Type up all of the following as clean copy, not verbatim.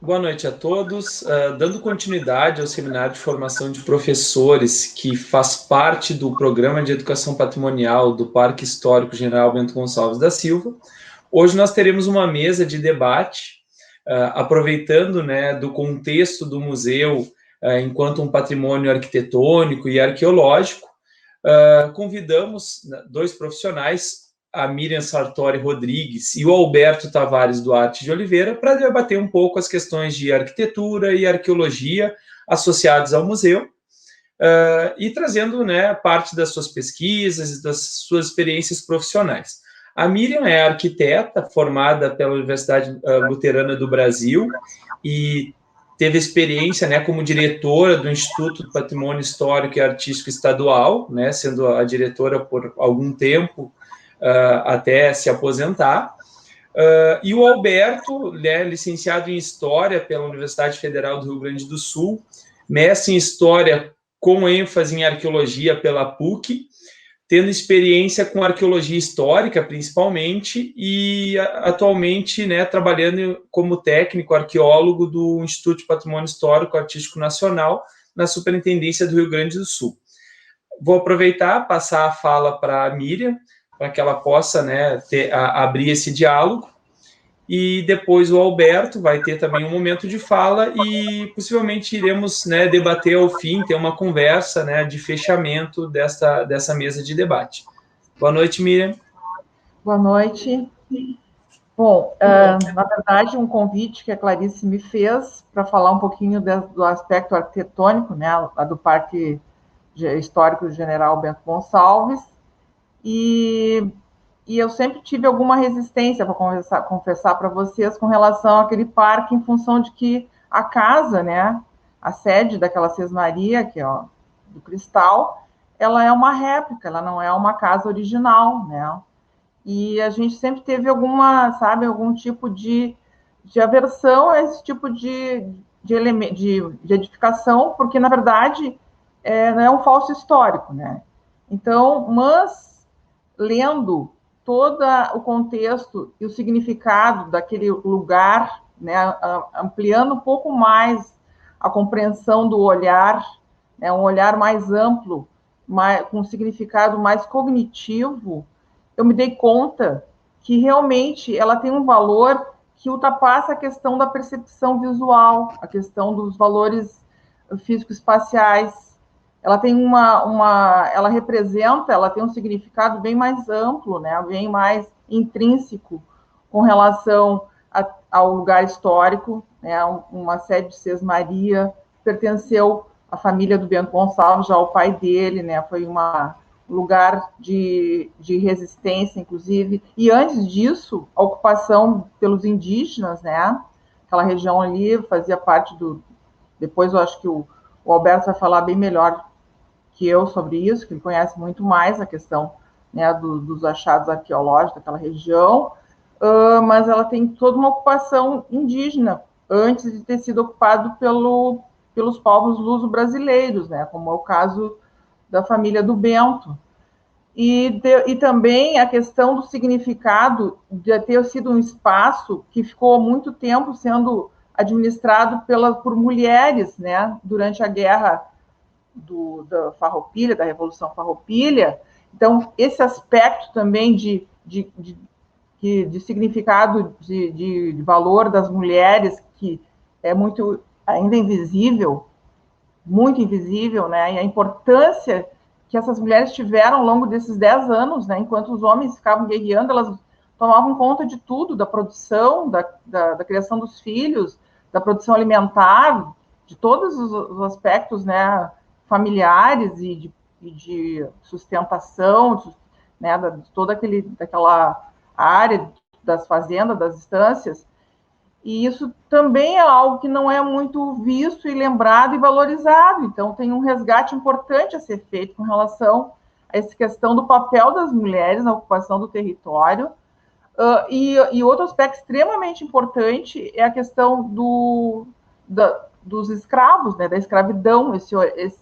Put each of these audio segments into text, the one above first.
Boa noite a todos. Dando continuidade ao seminário de formação de professores, que faz parte do Programa de Educação Patrimonial do Parque Histórico General Bento Gonçalves da Silva, hoje nós teremos uma mesa de debate, aproveitando, né, do contexto do museu enquanto um patrimônio arquitetônico e arqueológico. Convidamos dois profissionais, a Miriam Sartori Rodrigues e o Alberto Tavares Duarte de Oliveira, para debater um pouco as questões de arquitetura e arqueologia associadas ao museu, e trazendo, né, parte das suas pesquisas e das suas experiências profissionais. A Miriam é arquiteta formada pela Universidade Luterana do Brasil e teve experiência, né, como diretora do Instituto do Patrimônio Histórico e Artístico Estadual, né, sendo a diretora por algum tempo, até se aposentar. E o Alberto, né, licenciado em História pela Universidade Federal do Rio Grande do Sul, mestre em História com ênfase em Arqueologia pela PUC, tendo experiência com arqueologia histórica, principalmente, e atualmente, né, trabalhando como técnico arqueólogo do Instituto de Patrimônio Histórico Artístico Nacional, na Superintendência do Rio Grande do Sul. Vou aproveitar, passar a fala para a Miriam, para que ela possa, né, abrir esse diálogo, e depois o Alberto vai ter também um momento de fala e possivelmente iremos, né, debater ao fim, ter uma conversa, né, de fechamento dessa mesa de debate. Boa noite, Miriam. Boa noite. Bom, na verdade, um convite que a Clarice me fez para falar um pouquinho do aspecto arquitetônico, né, do Parque Histórico General Bento Gonçalves, e eu sempre tive alguma resistência, para confessar para vocês, com relação àquele parque, em função de que a casa, né, a sede daquela Sesmaria, que é do Cristal, ela é uma réplica, ela não é uma casa original, né? E a gente sempre teve algum tipo de aversão a esse tipo de edificação, porque, na verdade, não é um falso histórico, né? Então, mas, lendo todo o contexto e o significado daquele lugar, né, ampliando um pouco mais a compreensão do olhar, né, um olhar mais amplo, com um significado mais cognitivo, eu me dei conta que realmente ela tem um valor que ultrapassa a questão da percepção visual, a questão dos valores físico-espaciais. Ela tem ela representa, ela tem um significado bem mais amplo, né, bem mais intrínseco com relação ao lugar histórico, né, uma sede de Sesmaria, pertenceu à família do Bento Gonçalves, já o pai dele, né, foi um lugar de resistência, inclusive, e antes disso, a ocupação pelos indígenas, né, aquela região ali fazia parte depois eu acho que o Alberto vai falar bem melhor que eu sobre isso, que ele conhece muito mais a questão, né, dos achados arqueológicos daquela região, mas ela tem toda uma ocupação indígena, antes de ter sido ocupado pelos povos luso-brasileiros, né, como é o caso da família do Bento. E também a questão do significado de ter sido um espaço que ficou muito tempo sendo administrado por mulheres, né, durante a guerra da Farroupilha, da Revolução Farroupilha. Então, esse aspecto também de significado, de valor das mulheres, que é muito ainda invisível, muito invisível, né? E a importância que essas mulheres tiveram ao longo desses 10 anos, né? Enquanto os homens ficavam guerreando, elas tomavam conta de tudo, da produção, da criação dos filhos, da produção alimentar, de todos os aspectos, né, familiares e de sustentação, né, de toda daquela área das fazendas, das estâncias. E isso também é algo que não é muito visto e lembrado e valorizado. Então, tem um resgate importante a ser feito com relação a essa questão do papel das mulheres na ocupação do território. E outro aspecto extremamente importante é a questão dos escravos, né, da escravidão.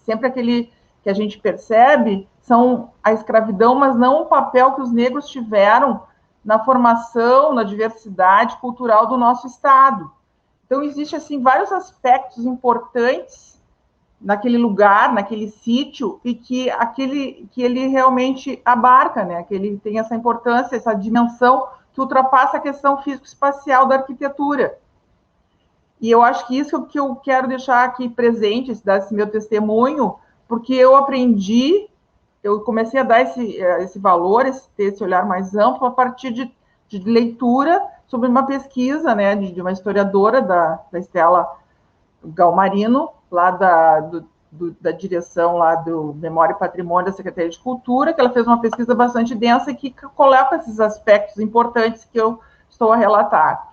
Sempre aquele que a gente percebe são a escravidão, mas não o papel que os negros tiveram na formação, na diversidade cultural do nosso Estado. Então, existem, assim, vários aspectos importantes naquele lugar, naquele sítio, e que ele realmente abarca, né? Que ele tem essa importância, essa dimensão que ultrapassa a questão físico-espacial da arquitetura. E eu acho que isso que eu quero deixar aqui presente, dar esse meu testemunho, porque eu aprendi, eu comecei a dar esse valor, ter esse olhar mais amplo, a partir de leitura sobre uma pesquisa, né, de uma historiadora, da Estela Galmarino, lá da direção lá do Memória e Patrimônio da Secretaria de Cultura, que ela fez uma pesquisa bastante densa e que coloca esses aspectos importantes que eu estou a relatar.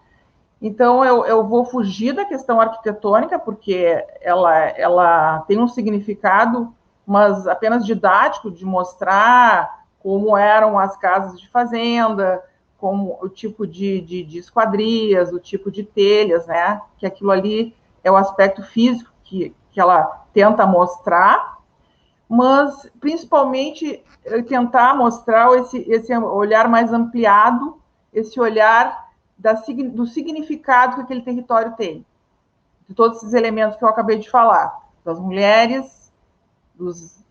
Então, eu vou fugir da questão arquitetônica, porque ela tem um significado, mas apenas didático, de mostrar como eram as casas de fazenda, como o tipo de esquadrias, o tipo de telhas, né? Que aquilo ali é o aspecto físico que ela tenta mostrar, mas principalmente tentar mostrar esse olhar mais ampliado, esse olhar do significado que aquele território tem, de todos esses elementos que eu acabei de falar, das mulheres, dos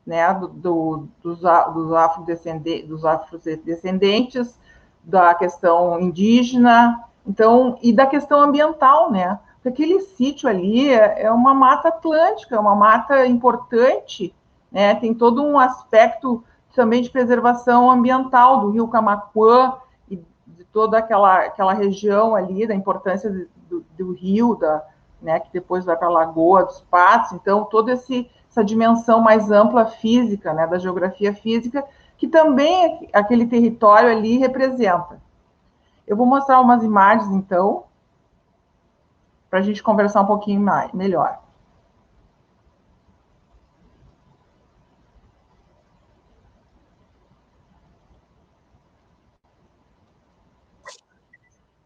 afrodescendentes, da questão indígena, então, e da questão ambiental, né? Porque aquele sítio ali é uma mata atlântica, é uma mata importante, né? Tem todo um aspecto também de preservação ambiental do rio Camaquã e de toda aquela região ali, da importância do rio, né, que depois vai para a Lagoa dos Patos, então toda essa dimensão mais ampla física, né, da geografia física, que também aquele território ali representa. Eu vou mostrar umas imagens, então, para a gente conversar um pouquinho melhor.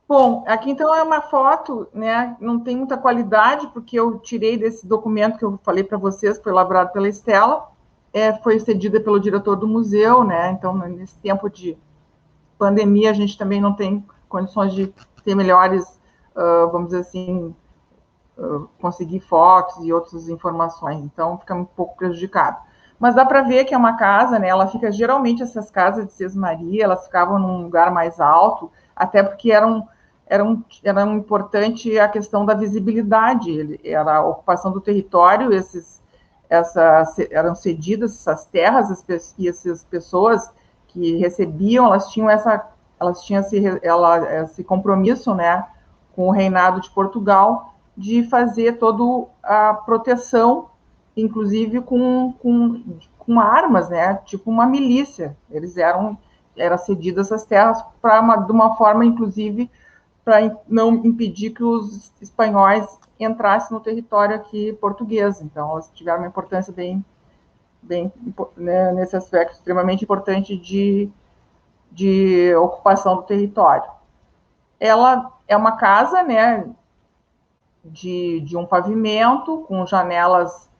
Bom, aqui então é uma foto, né? Não tem muita qualidade, porque eu tirei desse documento que eu falei para vocês, que foi elaborado pela Estela, foi cedida pelo diretor do museu, né? Então, nesse tempo de pandemia, a gente também não tem condições de ter melhores, vamos dizer assim, conseguir fotos e outras informações, então fica um pouco prejudicado. Mas dá para ver que é uma casa, né? Ela fica, geralmente, essas casas de Sesmaria, elas ficavam num lugar mais alto, até porque era importante a questão da visibilidade, era a ocupação do território, eram cedidas essas terras, e essas pessoas que recebiam, elas tinham esse compromisso, né, com o reinado de Portugal, de fazer toda a proteção, inclusive com armas, né, tipo uma milícia. Eles eram cedidas essas terras de uma forma, inclusive, para não impedir que os espanhóis entrassem no território aqui português. Então, elas tiveram uma importância bem né, nesse aspecto extremamente importante de ocupação do território. Ela é uma casa, né, de um pavimento, com janelas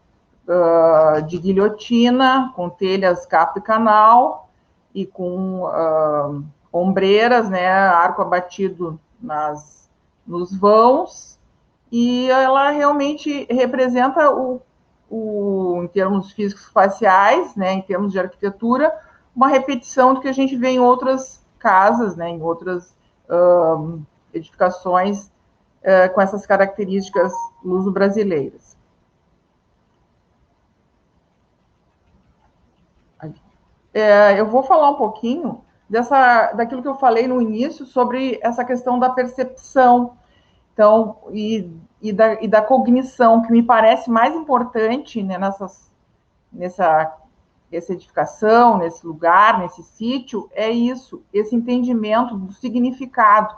de guilhotina, com telhas capa e canal, e com ombreiras, né, arco abatido nos vãos, e ela realmente representa em termos físicos faciais, né, em termos de arquitetura, uma repetição do que a gente vê em outras casas, né, em outras edificações com essas características luso-brasileiras. Eu vou falar um pouquinho daquilo que eu falei no início sobre essa questão da percepção, então, e da cognição, que me parece mais importante, né, nessa edificação, nesse lugar, nesse sítio, é isso, esse entendimento do significado.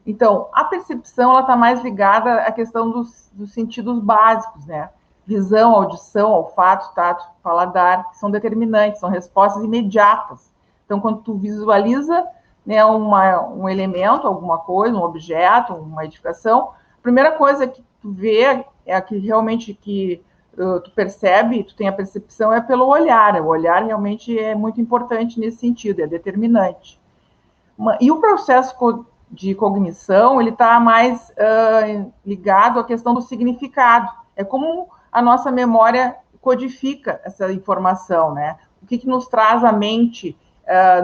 Então, a percepção, ela está mais ligada à questão dos sentidos básicos, né? Visão, audição, olfato, tato, paladar, que são determinantes, são respostas imediatas. Então, quando tu visualiza, né, um elemento, alguma coisa, um objeto, uma edificação, a primeira coisa que tu vê, é que realmente tu percebe, tu tem a percepção, é pelo olhar. O olhar realmente é muito importante nesse sentido, é determinante. E o processo de cognição, ele está mais ligado à questão do significado. É como a nossa memória codifica essa informação, né? O que nos traz à mente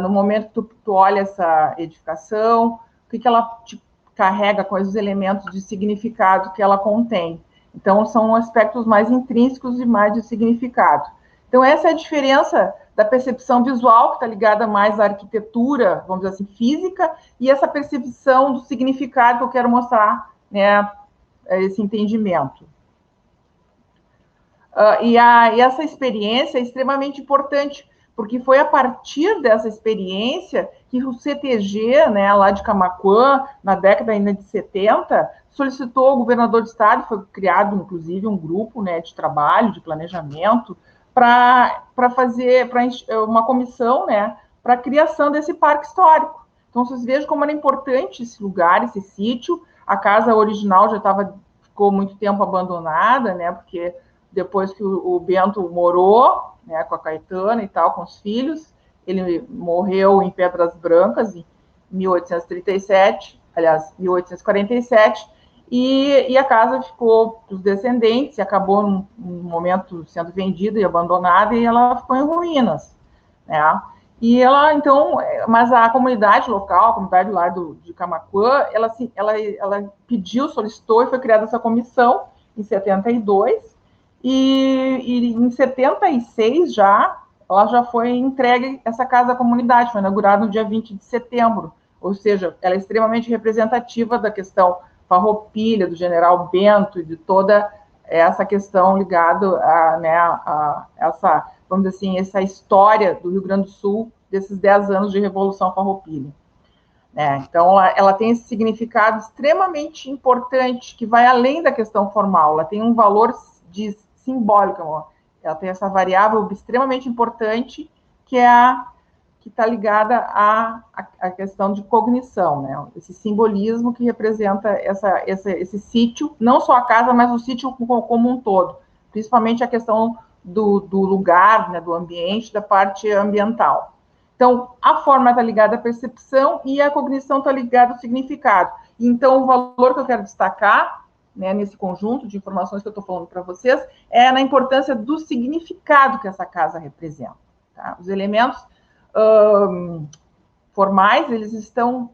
no momento que tu olha essa edificação, o que ela te carrega com os elementos de significado que ela contém. Então, são aspectos mais intrínsecos e mais de significado. Então, essa é a diferença da percepção visual, que está ligada mais à arquitetura, vamos dizer assim, física, e essa percepção do significado que eu quero mostrar, né, esse entendimento. E essa experiência é extremamente importante, porque foi a partir dessa experiência que o CTG, né, lá de Camaquã, na década ainda de 70, solicitou ao governador do estado, foi criado, inclusive, um grupo, né, de trabalho, de planejamento, para fazer uma comissão, né, para a criação desse parque histórico. Então, vocês vejam como era importante esse lugar, esse sítio. A casa original ficou muito tempo abandonada, né, porque depois que o Bento morou, né, com a Caetana e tal, com os filhos, ele morreu em Pedras Brancas em 1837, aliás, 1847, e a casa ficou para os descendentes, e acabou num momento sendo vendida e abandonada, e ela ficou em ruínas, né? E ela, então, mas a comunidade local, a comunidade lá de Camaquã, ela pediu, solicitou, e foi criada essa comissão em 72, e em 76 ela já foi entregue essa casa à comunidade, foi inaugurada no dia 20 de setembro, ou seja, ela é extremamente representativa da questão farroupilha, do general Bento e de toda essa questão ligada a essa, vamos dizer assim, essa história do Rio Grande do Sul, desses 10 anos de Revolução Farroupilha. Então, ela tem esse significado extremamente importante, que vai além da questão formal, ela tem um valor simbólico, ela tem essa variável extremamente importante, que está ligada à questão de cognição, né? Esse simbolismo que representa esse sítio, não só a casa, mas o sítio como um todo, principalmente a questão do lugar, né, do ambiente, da parte ambiental. Então, a forma está ligada à percepção e a cognição está ligada ao significado. Então, o valor que eu quero destacar, né, nesse conjunto de informações que eu estou falando para vocês, é na importância do significado que essa casa representa. Tá? Os elementos formais, eles estão,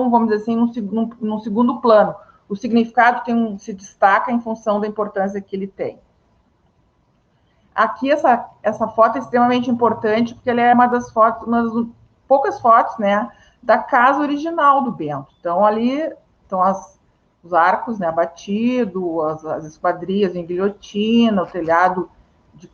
vamos dizer assim, num segundo plano. O significado se destaca em função da importância que ele tem. Aqui, essa foto é extremamente importante, porque ela é uma das poucas fotos, né, da casa original do Bento. Então, ali estão os arcos, né, abatidos, as esquadrias em guilhotina, o telhado de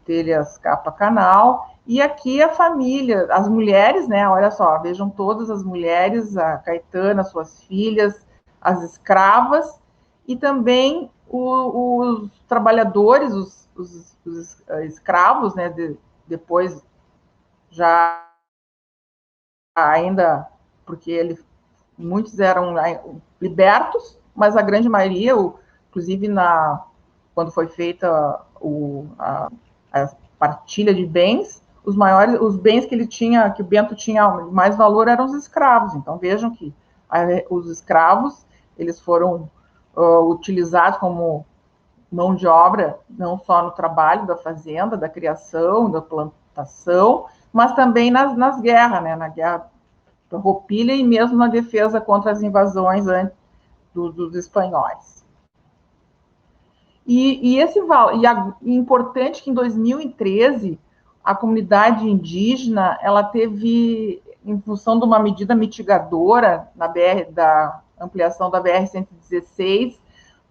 telhas capa-canal, e aqui a família, as mulheres, né, olha só, vejam todas as mulheres, a Caetana, suas filhas, as escravas, e também os trabalhadores, os escravos, né, depois já ainda, porque muitos eram libertos, mas a grande maioria, inclusive quando foi feita a partilha de bens, os bens que que o Bento tinha mais valor eram os escravos. Então vejam que os escravos, eles foram utilizados como mão de obra, não só no trabalho da fazenda, da criação, da plantação, mas também nas guerras, né? Na guerra Farroupilha e mesmo na defesa contra as invasões dos espanhóis. E importante que em 2013 a comunidade indígena ela teve, em função de uma medida mitigadora da ampliação da BR-116,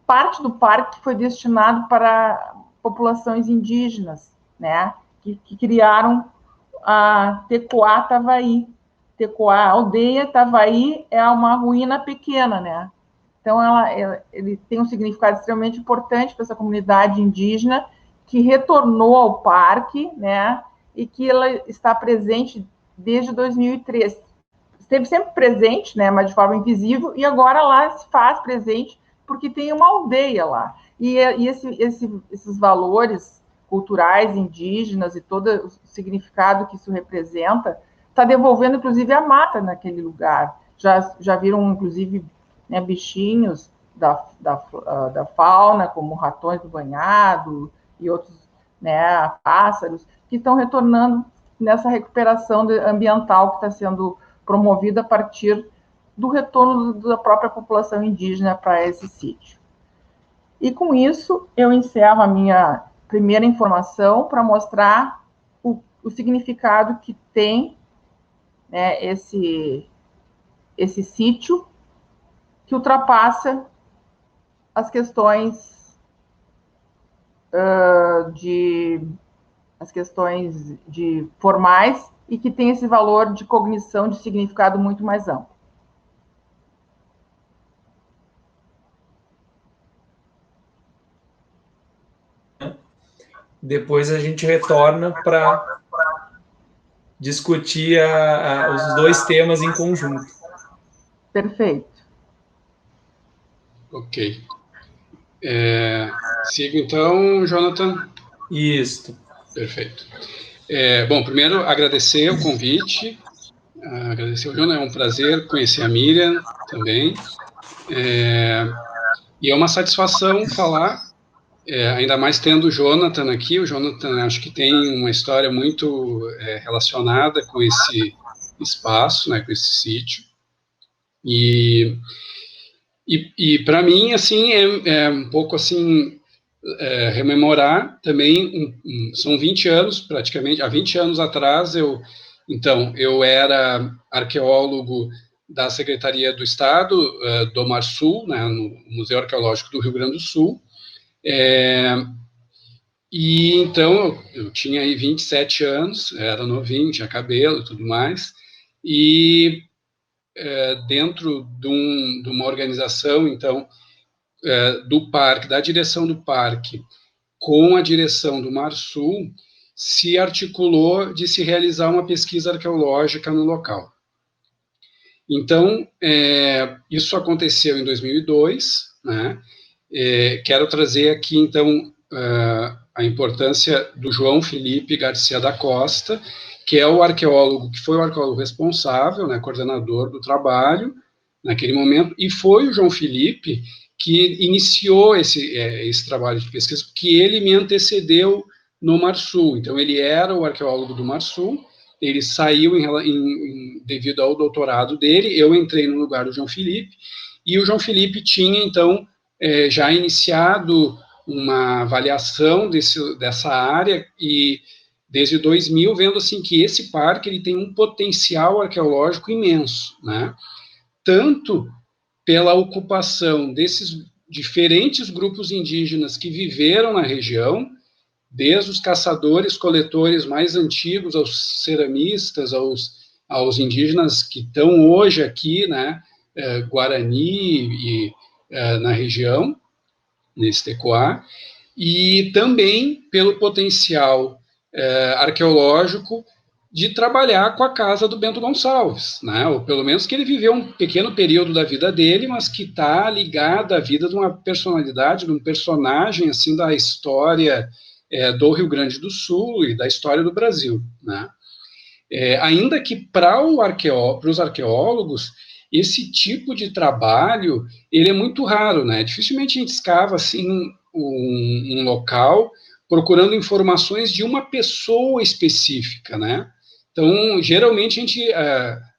parte do parque foi destinado para populações indígenas, né, que criaram a Tecoá Tavaí. Tecoá, a aldeia Tavaí é uma ruína pequena, né? Então, ele tem um significado extremamente importante para essa comunidade indígena que retornou ao parque, né? E que ela está presente desde 2003. Esteve sempre presente, né? Mas de forma invisível, e agora lá se faz presente porque tem uma aldeia lá. E esses valores culturais indígenas e todo o significado que isso representa está devolvendo, inclusive, a mata naquele lugar. já viram, inclusive, né, bichinhos da fauna, como ratões do banhado e outros, né, pássaros, que estão retornando nessa recuperação ambiental que está sendo promovida a partir do retorno da própria população indígena para esse sítio. E com isso, eu encerro a minha primeira informação para mostrar o significado que tem, né, esse sítio, que ultrapassa as questões de formais e que tem esse valor de cognição, de significado muito mais amplo. Depois a gente retorna para discutir os dois temas em conjunto. Perfeito. Ok. Sigo então, Jonathan? Isso. Perfeito. Bom, primeiro agradecer o convite, agradecer ao Jonathan, é um prazer conhecer a Miriam também, e é uma satisfação falar, ainda mais tendo o Jonathan aqui. O Jonathan acho que tem uma história muito relacionada com esse espaço, né, com esse sítio, e para mim, assim, é um pouco assim, rememorar também, são 20 anos, praticamente, há 20 anos atrás, eu era arqueólogo da Secretaria do Estado, do Marsul, né, no Museu Arqueológico do Rio Grande do Sul, e então eu tinha aí 27 anos, era novinho, tinha cabelo e tudo mais, e dentro de uma organização, então, do parque, da direção do parque, com a direção do Marsul, se articulou de se realizar uma pesquisa arqueológica no local. Então, isso aconteceu em 2002, né? Quero trazer aqui, então, a importância do João Felipe Garcia da Costa, que é o arqueólogo, que foi o arqueólogo responsável, né, coordenador do trabalho naquele momento, e foi o João Felipe que iniciou esse trabalho de pesquisa, porque ele me antecedeu no Marsul. Então, ele era o arqueólogo do Marsul, ele saiu devido ao doutorado dele, eu entrei no lugar do João Felipe, e o João Felipe tinha, então, já iniciado uma avaliação dessa área, e desde 2000, vendo assim que esse parque ele tem um potencial arqueológico imenso, né? Tanto pela ocupação desses diferentes grupos indígenas que viveram na região, desde os caçadores-coletores mais antigos, aos ceramistas, aos indígenas que estão hoje aqui, né, Guarani e na região, nesse Tecoá, e também pelo potencial arqueológico de trabalhar com a casa do Bento Gonçalves, né? Ou pelo menos que ele viveu um pequeno período da vida dele, mas que está ligada à vida de uma personalidade, de um personagem assim da história do Rio Grande do Sul e da história do Brasil, né? Ainda que para os arqueólogos esse tipo de trabalho ele é muito raro, né? Dificilmente a gente escava assim um local procurando informações de uma pessoa específica, né? Então, geralmente,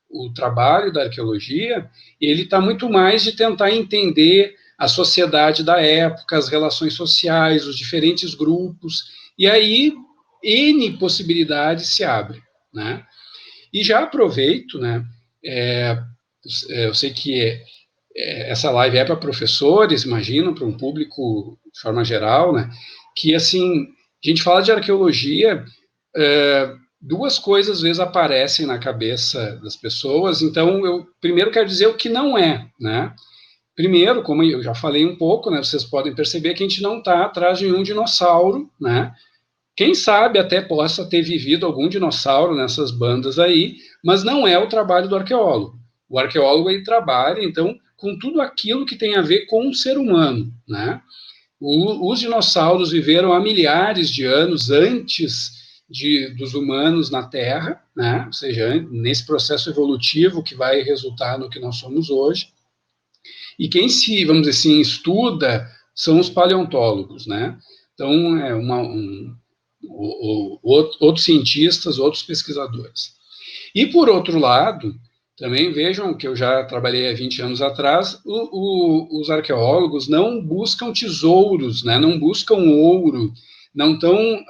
o trabalho da arqueologia, ele está muito mais de tentar entender a sociedade da época, as relações sociais, os diferentes grupos, e aí N possibilidades se abrem, né? E já aproveito, né, eu sei que essa live é para professores, imagino, para um público de forma geral, né, que, assim, a gente fala de arqueologia, duas coisas às vezes aparecem na cabeça das pessoas, então eu primeiro quero dizer o que não é, né? Primeiro, como eu já falei um pouco, né, vocês podem perceber que a gente não está atrás de nenhum dinossauro, né? Quem sabe até possa ter vivido algum dinossauro nessas bandas aí, mas não é o trabalho do arqueólogo. O arqueólogo, ele trabalha, então, com tudo aquilo que tem a ver com o ser humano, né? Os dinossauros viveram há milhares de anos antes dos humanos na Terra, né? Ou seja, nesse processo evolutivo que vai resultar no que nós somos hoje. E quem vamos dizer assim, estuda são os paleontólogos, né? Então, outros cientistas, outros pesquisadores. E, por outro lado, também vejam que eu já trabalhei há 20 anos atrás, os arqueólogos não buscam tesouros, né? Não buscam ouro, não estão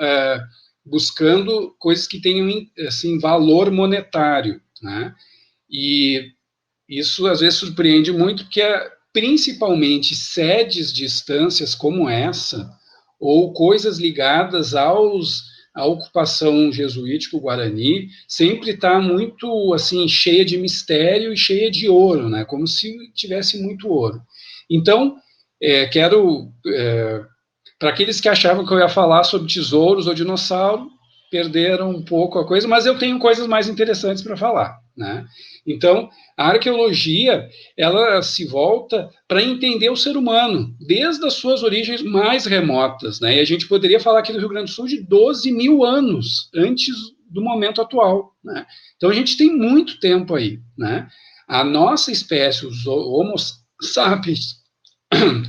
buscando coisas que tenham assim, valor monetário, né? E isso às vezes surpreende muito, porque principalmente sedes de instâncias como essa, ou coisas ligadas à ocupação jesuítico-guarani, sempre está muito assim, cheia de mistério e cheia de ouro, né? Como se tivesse muito ouro. Então, para aqueles que achavam que eu ia falar sobre tesouros ou dinossauro, perderam um pouco a coisa, mas eu tenho coisas mais interessantes para falar, né? Então, a arqueologia, ela se volta para entender o ser humano, desde as suas origens mais remotas, né? E a gente poderia falar aqui do Rio Grande do Sul de 12 mil anos antes do momento atual, né? Então, a gente tem muito tempo aí, né? A nossa espécie, os Homo sapiens,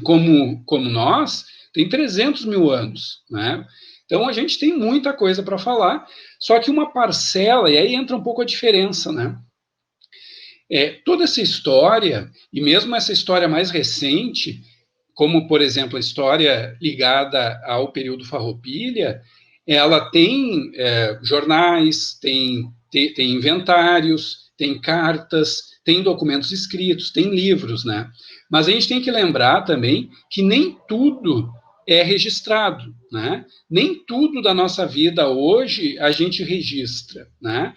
como nós, tem 300 mil anos, né? Então, a gente tem muita coisa para falar, só que uma parcela, e aí entra um pouco a diferença, né? Toda essa história, e mesmo essa história mais recente, como, por exemplo, a história ligada ao período Farroupilha, ela tem jornais, tem inventários, tem cartas, tem documentos escritos, tem livros, né? Mas a gente tem que lembrar também que nem tudo é registrado, né? Nem tudo da nossa vida hoje a gente registra, né?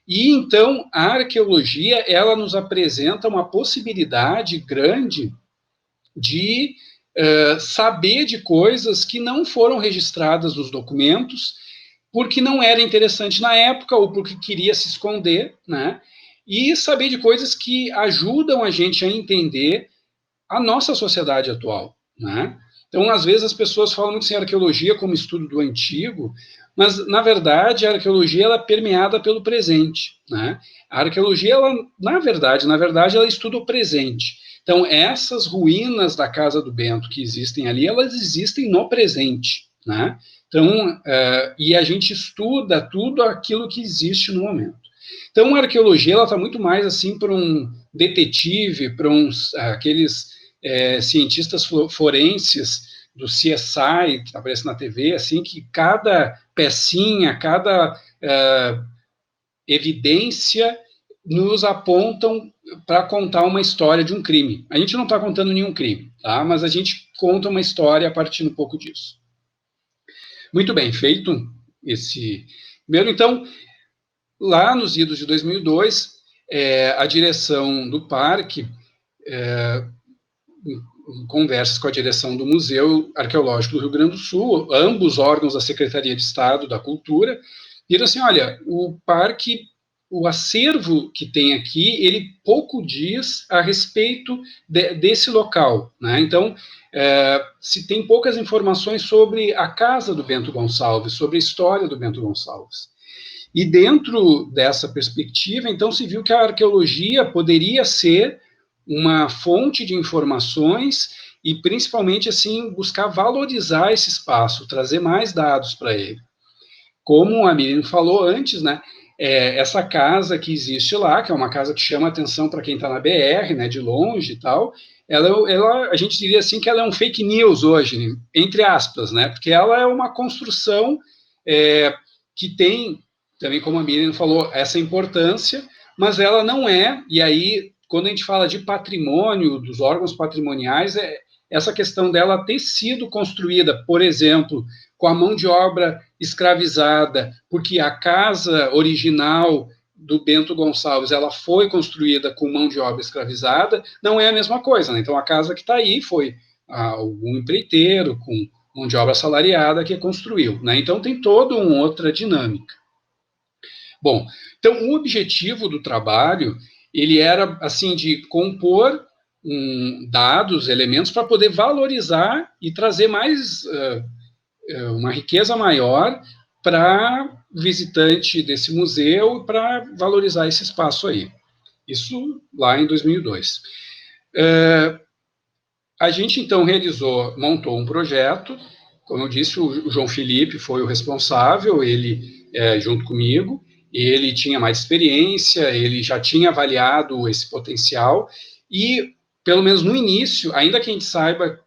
E então a arqueologia, ela nos apresenta uma possibilidade grande de saber de coisas que não foram registradas nos documentos, porque não era interessante na época ou porque queria se esconder, né? E saber de coisas que ajudam a gente a entender a nossa sociedade atual, né? Então, às vezes, as pessoas falam muito em arqueologia como estudo do antigo, mas, na verdade, a arqueologia ela é permeada pelo presente, né? A arqueologia, ela, na verdade, ela estuda o presente. Então, essas ruínas da Casa do Bento que existem ali, elas existem no presente, né? Então, e a gente estuda tudo aquilo que existe no momento. Então, a arqueologia, ela está muito mais, assim, para um detetive, para aqueles cientistas forenses do CSI, que aparece na TV, assim, que cada pecinha, cada evidência nos apontam para contar uma história de um crime. A gente não está contando nenhum crime, tá? Mas a gente conta uma história a partir um pouco disso. Muito bem, feito esse primeiro. Então, lá nos idos de 2002, a direção do parque, em conversas com a direção do Museu Arqueológico do Rio Grande do Sul, ambos órgãos da Secretaria de Estado da Cultura, viram assim, olha, o parque, o acervo que tem aqui, ele pouco diz a respeito desse local, né? Então, se tem poucas informações sobre a casa do Bento Gonçalves, sobre a história do Bento Gonçalves. E dentro dessa perspectiva, então, se viu que a arqueologia poderia ser uma fonte de informações e, principalmente, assim, buscar valorizar esse espaço, trazer mais dados para ele. Como a Miriam falou antes, né, essa casa que existe lá, que é uma casa que chama atenção para quem está na BR, né, de longe e tal, ela, a gente diria assim que ela é um fake news hoje, entre aspas, né, porque ela é uma construção que tem, também como a Miriam falou, essa importância, mas ela não é, e aí, quando a gente fala de patrimônio, dos órgãos patrimoniais, essa questão dela ter sido construída, por exemplo, com a mão de obra escravizada, porque a casa original do Bento Gonçalves, ela foi construída com mão de obra escravizada, não é a mesma coisa, né? Então, a casa que está aí foi um empreiteiro com mão de obra assalariada que construiu, né? Então, tem toda uma outra dinâmica. Bom, então, o objetivo do trabalho, ele era, assim, de compor dados, elementos, para poder valorizar e trazer mais... uma riqueza maior para visitante desse museu para valorizar esse espaço aí. Isso lá em 2002. A gente, então, montou um projeto. Como eu disse, o João Felipe foi o responsável, ele, junto comigo, ele tinha mais experiência, ele já tinha avaliado esse potencial, e, pelo menos no início, ainda que a gente saiba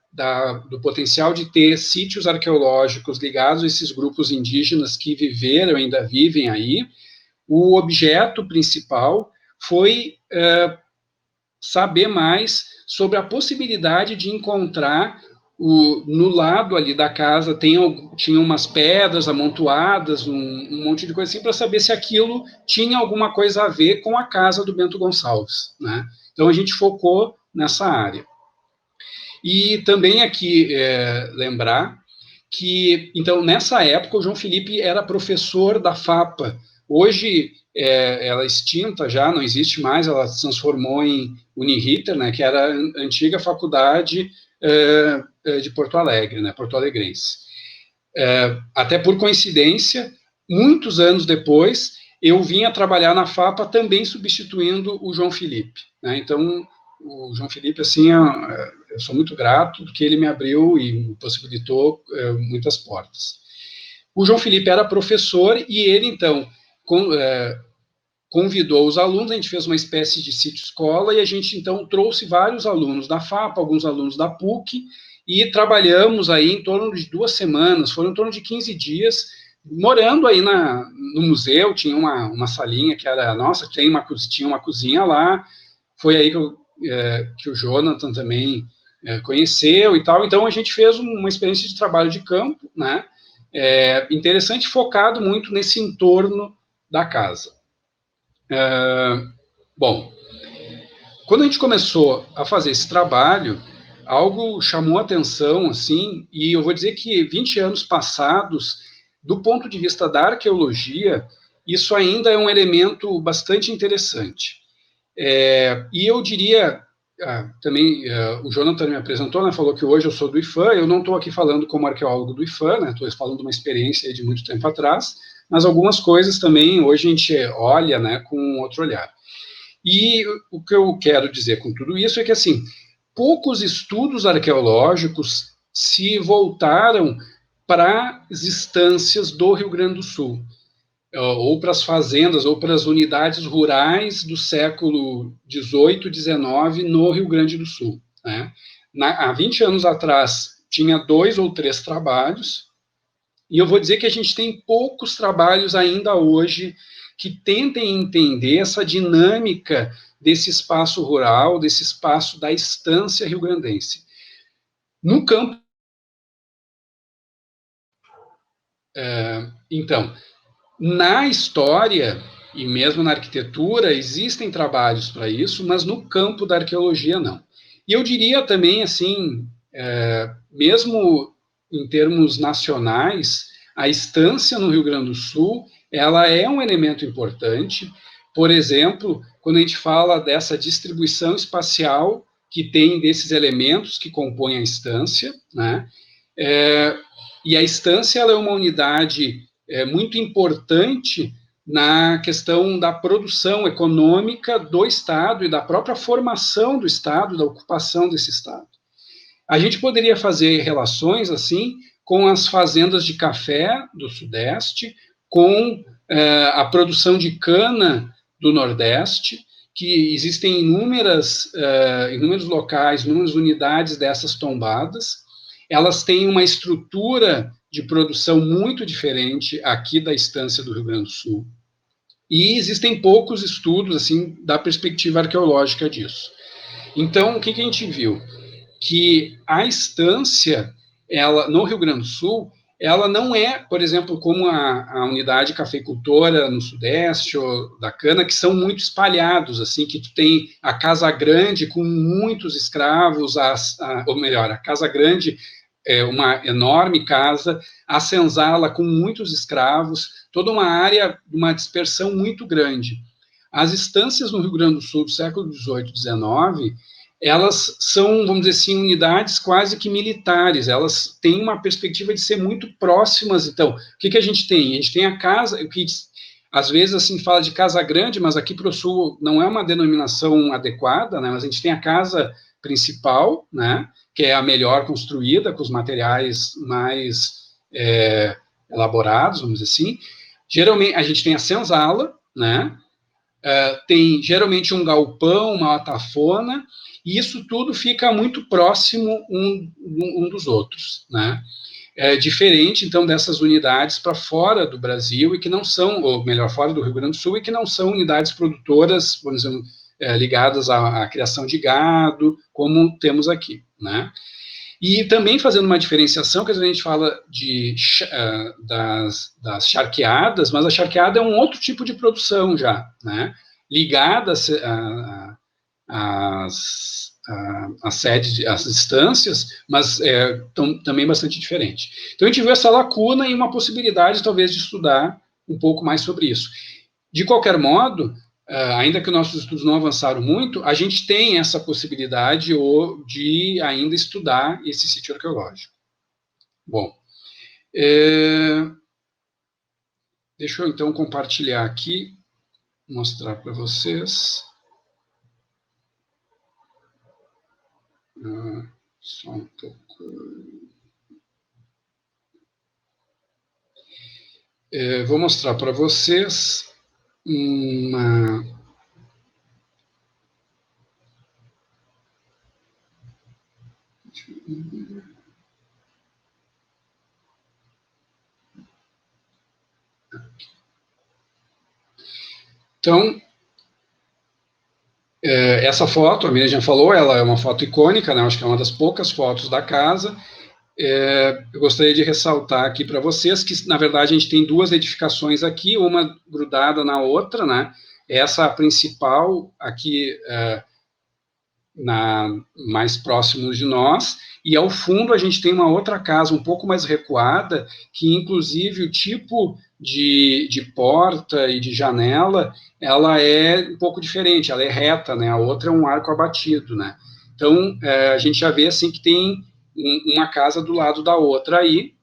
do potencial de ter sítios arqueológicos ligados a esses grupos indígenas que viveram, ainda vivem aí, o objeto principal foi saber mais sobre a possibilidade de encontrar no lado ali da casa tinha umas pedras amontoadas, um monte de coisa assim, para saber se aquilo tinha alguma coisa a ver com a casa do Bento Gonçalves, né? Então a gente focou nessa área. E também aqui lembrar que, então, nessa época, o João Felipe era professor da FAPA. Hoje, ela é extinta já, não existe mais, ela se transformou em Uniriter, né, que era a antiga faculdade de Porto Alegre, né, porto-alegrense. Até por coincidência, muitos anos depois, eu vim a trabalhar na FAPA também substituindo o João Felipe, né? Então, o João Felipe, assim, eu sou muito grato porque ele me abriu e me possibilitou muitas portas. O João Felipe era professor e ele, então, convidou os alunos, a gente fez uma espécie de sítio-escola e a gente, então, trouxe vários alunos da FAPA, alguns alunos da PUC, e trabalhamos aí em torno de 2 semanas, foram em torno de 15 dias, morando aí no museu. Tinha uma salinha que era nossa, tinha uma cozinha lá, foi aí que o Jonathan também conheceu e tal. Então a gente fez uma experiência de trabalho de campo, né, interessante, focado muito nesse entorno da casa. Bom, quando a gente começou a fazer esse trabalho, algo chamou a atenção, assim, e eu vou dizer que 20 anos passados, do ponto de vista da arqueologia, isso ainda é um elemento bastante interessante. E eu diria, também, o Jonathan me apresentou, né, falou que hoje eu sou do IFAM, eu não estou aqui falando como arqueólogo do IFAM, né, estou falando de uma experiência de muito tempo atrás, mas algumas coisas também hoje a gente olha, né, com outro olhar. E o que eu quero dizer com tudo isso é que, assim, poucos estudos arqueológicos se voltaram para as estâncias do Rio Grande do Sul, ou para as fazendas, ou para as unidades rurais do século XVIII, XIX, no Rio Grande do Sul, né? Há 20 anos atrás, tinha 2 ou 3 trabalhos, e eu vou dizer que a gente tem poucos trabalhos ainda hoje que tentem entender essa dinâmica desse espaço rural, desse espaço da estância rio-grandense. No campo... Então, na história e mesmo na arquitetura, existem trabalhos para isso, mas no campo da arqueologia, não. E eu diria também, assim, mesmo em termos nacionais, a estância no Rio Grande do Sul, ela é um elemento importante. Por exemplo, quando a gente fala dessa distribuição espacial que tem desses elementos que compõem a estância, né? E a estância, ela é uma unidade muito importante na questão da produção econômica do Estado e da própria formação do Estado, da ocupação desse Estado. A gente poderia fazer relações, assim, com as fazendas de café do Sudeste, com a produção de cana do Nordeste, que existem inúmeros locais, inúmeras unidades dessas tombadas. Elas têm uma estrutura de produção muito diferente aqui da estância do Rio Grande do Sul. E existem poucos estudos, assim, da perspectiva arqueológica disso. Então, o que a gente viu? Que a estância, ela, no Rio Grande do Sul, ela não é, por exemplo, como a unidade cafeicultora no Sudeste, ou da cana, que são muito espalhados, assim, que tu tem a Casa Grande com muitos escravos, ou melhor, a Casa Grande é uma enorme casa, a senzala com muitos escravos, toda uma área, uma dispersão muito grande. As estâncias no Rio Grande do Sul do século XVIII, XIX, elas são, vamos dizer assim, unidades quase que militares, elas têm uma perspectiva de ser muito próximas. Então, o que a gente tem? A gente tem a casa, que às vezes assim fala de casa grande, mas aqui para o sul não é uma denominação adequada, né? Mas a gente tem a casa principal, né? Que é a melhor construída, com os materiais mais elaborados, vamos dizer assim. Geralmente, a gente tem a senzala, né? Tem geralmente um galpão, uma atafona, e isso tudo fica muito próximo um dos outros, né? É diferente, então, dessas unidades para fora do Brasil, e que não são, ou melhor, fora do Rio Grande do Sul, e que não são unidades produtoras, vamos dizer, ligadas à criação de gado, como temos aqui, né? E também fazendo uma diferenciação, que às vezes a gente fala das charqueadas, mas a charqueada é um outro tipo de produção já, né? Ligada às sedes, às instâncias, mas também bastante diferente. Então a gente viu essa lacuna e uma possibilidade, talvez, de estudar um pouco mais sobre isso. De qualquer modo, ainda que nossos estudos não avançaram muito, a gente tem essa possibilidade de ainda estudar esse sítio arqueológico. Bom, deixa eu então compartilhar aqui, mostrar para vocês. Só um pouco. Vou mostrar para vocês uma. Então, essa foto, a Miriam já falou, ela é uma foto icônica, né? Acho que é uma das poucas fotos da casa. Eu gostaria de ressaltar aqui para vocês que, na verdade, a gente tem duas edificações aqui, uma grudada na outra, né? Essa principal aqui, mais próximo de nós, e ao fundo a gente tem uma outra casa um pouco mais recuada, que inclusive o tipo de porta e de janela, ela é um pouco diferente, ela é reta, né? A outra é um arco abatido, né? Então, a gente já vê assim que tem uma casa do lado da outra aí,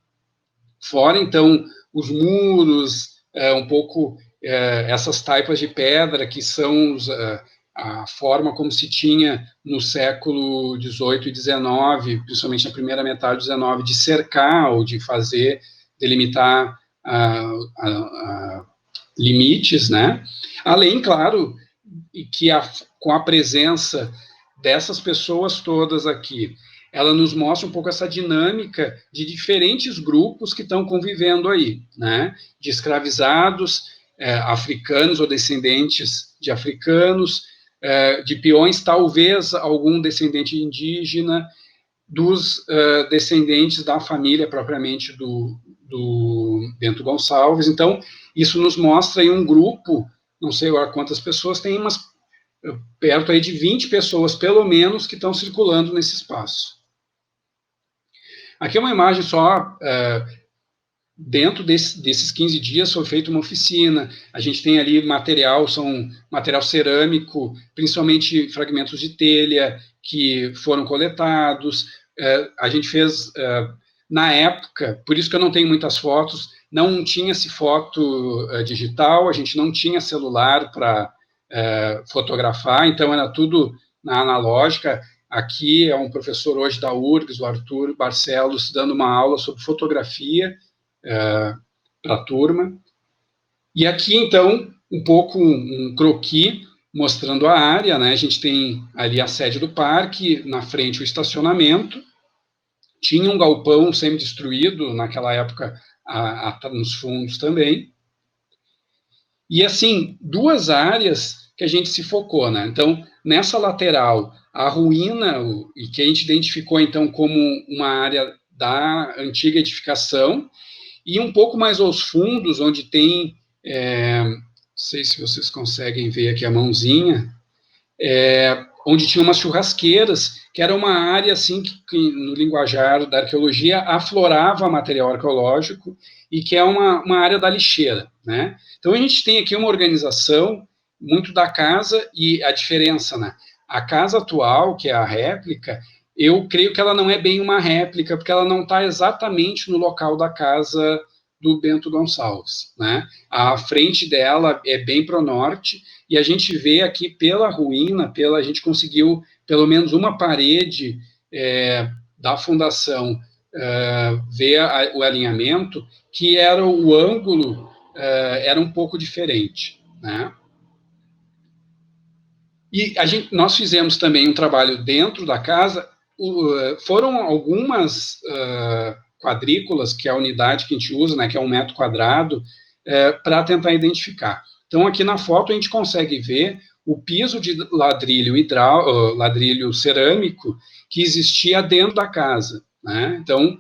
fora então os muros, um pouco essas taipas de pedra que são a forma como se tinha no século XVIII e XIX, principalmente na primeira metade do XIX, de cercar ou de delimitar limites, né? Além, claro, que com a presença dessas pessoas todas aqui, ela nos mostra um pouco essa dinâmica de diferentes grupos que estão convivendo aí, né? De escravizados, africanos ou descendentes de africanos, de peões, talvez algum descendente indígena, dos descendentes da família propriamente do Bento Gonçalves. Então, isso nos mostra aí um grupo, não sei agora quantas pessoas tem, mas perto aí de 20 pessoas, pelo menos, que estão circulando nesse espaço. Aqui é uma imagem só, dentro desses 15 dias foi feita uma oficina, a gente tem ali material cerâmico, principalmente fragmentos de telha que foram coletados, a gente fez, na época, por isso que eu não tenho muitas fotos, não tinha-se foto digital, a gente não tinha celular para fotografar, então era tudo na analógica. Aqui é um professor hoje da URGS, o Arthur Barcelos, dando uma aula sobre fotografia para a turma. E aqui, então, um pouco um croquis mostrando a área, né? A gente tem ali a sede do parque, na frente o estacionamento, tinha um galpão semi-destruído, naquela época, nos fundos também. E, assim, duas áreas que a gente se focou, né? Então, nessa lateral, a ruína, e que a gente identificou, então, como uma área da antiga edificação, e um pouco mais aos fundos, onde tem, não sei se vocês conseguem ver aqui a mãozinha, onde tinha umas churrasqueiras, que era uma área, assim, que no linguajar da arqueologia, aflorava material arqueológico, e que é uma área da lixeira, né? Então, a gente tem aqui uma organização muito da casa, e a diferença, né? A casa atual, que é a réplica, eu creio que ela não é bem uma réplica, porque ela não está exatamente no local da casa do Bento Gonçalves, né? A frente dela é bem para o norte, e a gente vê aqui pela ruína, a gente conseguiu pelo menos uma parede da fundação ver o alinhamento, que era o ângulo, era um pouco diferente, né? E nós fizemos também um trabalho dentro da casa, foram algumas quadrículas, que é a unidade que a gente usa, né, que é 1 metro quadrado, para tentar identificar. Então, aqui na foto a gente consegue ver o piso de ladrilho cerâmico que existia dentro da casa, né? Então,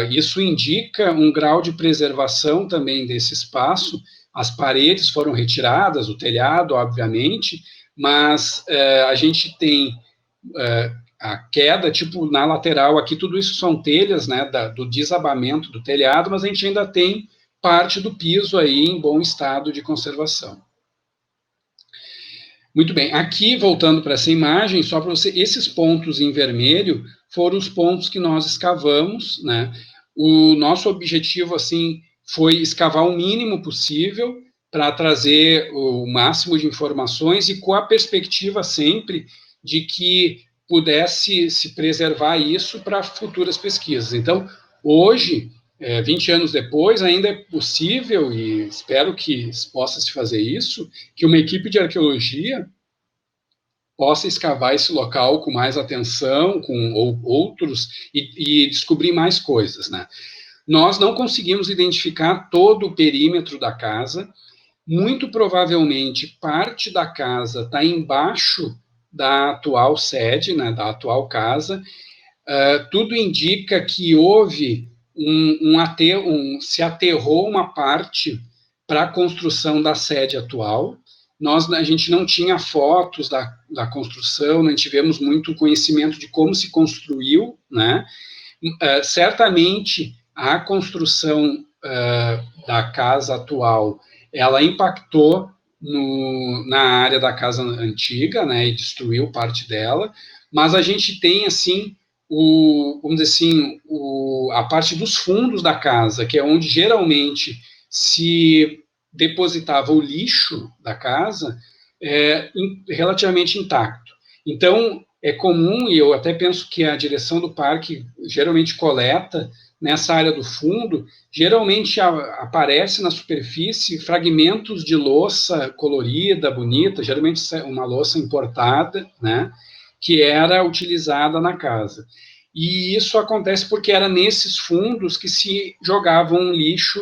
isso indica um grau de preservação também desse espaço. As paredes foram retiradas, o telhado, obviamente, mas a gente tem a queda, tipo, na lateral aqui, tudo isso são telhas, né, do desabamento do telhado, mas a gente ainda tem parte do piso aí em bom estado de conservação. Muito bem, aqui, voltando para essa imagem, só para você, esses pontos em vermelho foram os pontos que nós escavamos, né? O nosso objetivo, assim, foi escavar o mínimo possível para trazer o máximo de informações e com a perspectiva sempre de que pudesse se preservar isso para futuras pesquisas. Então, hoje, 20 anos depois, ainda é possível, e espero que possa se fazer isso, que uma equipe de arqueologia possa escavar esse local com mais atenção, com outros, e descobrir mais coisas, né? Nós não conseguimos identificar todo o perímetro da casa. Muito provavelmente, parte da casa está embaixo da atual sede, né, da atual casa. Tudo indica que houve se aterrou uma parte para a construção da sede atual. A gente não tinha fotos da construção, não tivemos muito conhecimento de como se construiu, né? Certamente, a construção da casa atual, ela impactou na área da casa antiga, né, e destruiu parte dela, mas a gente tem, assim, vamos dizer assim, a parte dos fundos da casa, que é onde geralmente se depositava o lixo da casa, relativamente intacto. Então, é comum, e eu até penso que a direção do parque geralmente coleta nessa área do fundo, geralmente aparece na superfície fragmentos de louça colorida, bonita, geralmente uma louça importada, né, que era utilizada na casa. E isso acontece porque era nesses fundos que se jogava um lixo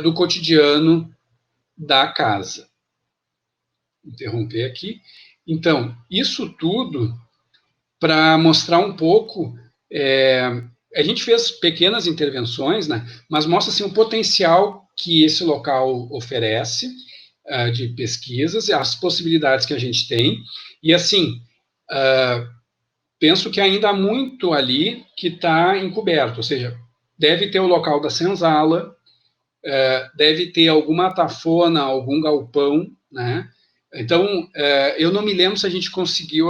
do cotidiano da casa. Vou interromper aqui. Então, isso tudo para mostrar um pouco, a gente fez pequenas intervenções, né, mas mostra assim, o potencial que esse local oferece de pesquisas, as possibilidades que a gente tem, e assim, penso que ainda há muito ali que está encoberto, ou seja, deve ter o local da senzala, deve ter alguma tafona, algum galpão, né? Então, eu não me lembro se a gente conseguiu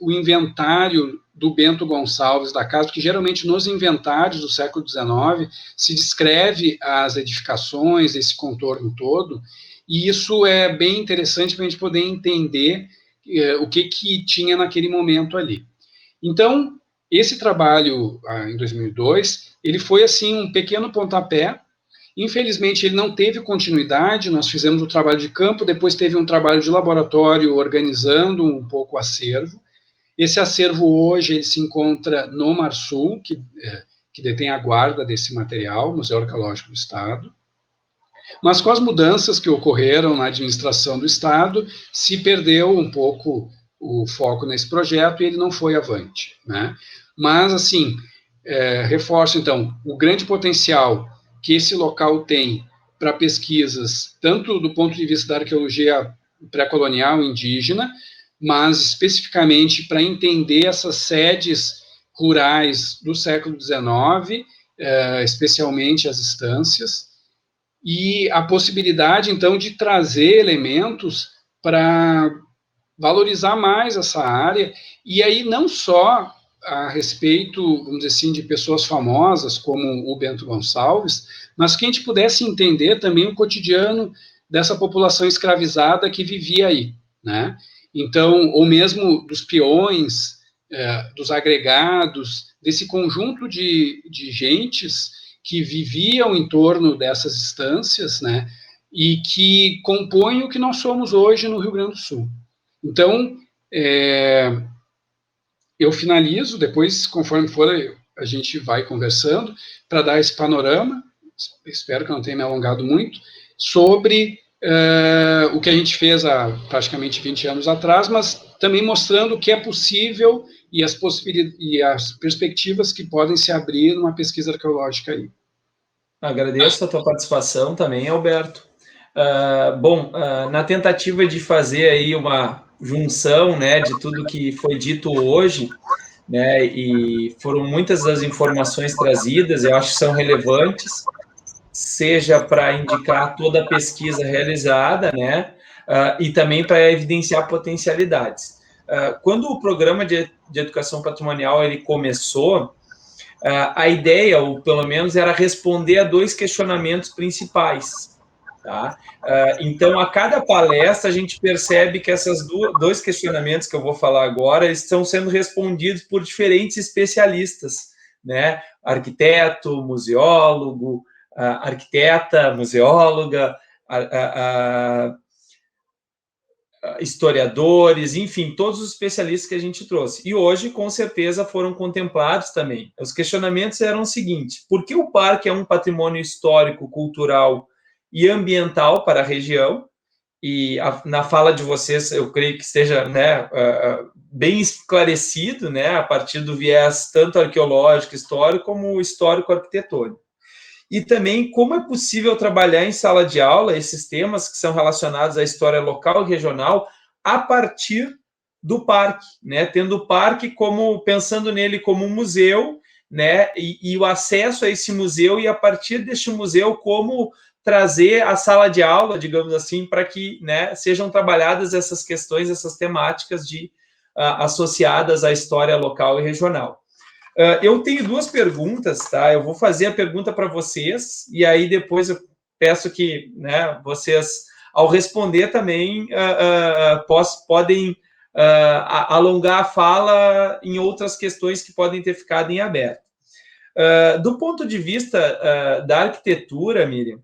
o inventário do Bento Gonçalves da casa, porque geralmente nos inventários do século XIX se descreve as edificações, esse contorno todo, e isso é bem interessante para a gente poder entender o que tinha naquele momento ali. Então, esse trabalho, em 2002, ele foi, assim, um pequeno pontapé. Infelizmente, ele não teve continuidade, nós fizemos o trabalho de campo, depois teve um trabalho de laboratório organizando um pouco o acervo. Esse acervo hoje ele se encontra no Marsul, que detém a guarda desse material, Museu Arqueológico do Estado. Mas com as mudanças que ocorreram na administração do Estado, se perdeu um pouco o foco nesse projeto e ele não foi avante, né? Mas, assim, reforço, então, o grande potencial que esse local tem para pesquisas, tanto do ponto de vista da arqueologia pré-colonial indígena, mas especificamente para entender essas sedes rurais do século XIX, especialmente as estâncias, e a possibilidade, então, de trazer elementos para valorizar mais essa área, e aí não só a respeito, vamos dizer assim, de pessoas famosas como o Bento Gonçalves, mas que a gente pudesse entender também o cotidiano dessa população escravizada que vivia aí, né? Então, ou mesmo dos peões, dos agregados, desse conjunto de gentes que viviam em torno dessas estâncias, né? E que compõem o que nós somos hoje no Rio Grande do Sul. Então, eu finalizo, depois, conforme for, a gente vai conversando, para dar esse panorama, espero que eu não tenha me alongado muito, sobre o que a gente fez há praticamente 20 anos atrás, mas também mostrando o que é possível e as possibilidades e as perspectivas que podem se abrir numa pesquisa arqueológica aí. Agradeço a tua participação também, Alberto. Na tentativa de fazer aí uma junção, né, de tudo que foi dito hoje, né, e foram muitas das informações trazidas, eu acho que são relevantes, seja para indicar toda a pesquisa realizada, né, e também para evidenciar potencialidades. Quando o programa de educação patrimonial ele começou, a ideia, ou pelo menos, era responder a 2 questionamentos principais. Tá? Então, a cada palestra, a gente percebe que esses 2 questionamentos que eu vou falar agora estão sendo respondidos por diferentes especialistas, né? Arquiteto, museólogo, arquiteta, museóloga, historiadores, enfim, todos os especialistas que a gente trouxe. E hoje, com certeza, foram contemplados também. Os questionamentos eram os seguintes: por que o parque é um patrimônio histórico, cultural e ambiental para a região? E na fala de vocês, eu creio que esteja, né, bem esclarecido, né, a partir do viés tanto arqueológico, histórico, como histórico-arquitetônico. E também como é possível trabalhar em sala de aula esses temas que são relacionados à história local e regional a partir do parque, né? Tendo o parque como, pensando nele como um museu, né? E o acesso a esse museu, e a partir deste museu, como trazer a sala de aula, digamos assim, para que, né, sejam trabalhadas essas questões, essas temáticas associadas à história local e regional. Eu tenho 2 perguntas, tá? Eu vou fazer a pergunta para vocês, e aí depois eu peço que, né, vocês, ao responder também, podem alongar a fala em outras questões que podem ter ficado em aberto. Do ponto de vista da arquitetura, Miriam,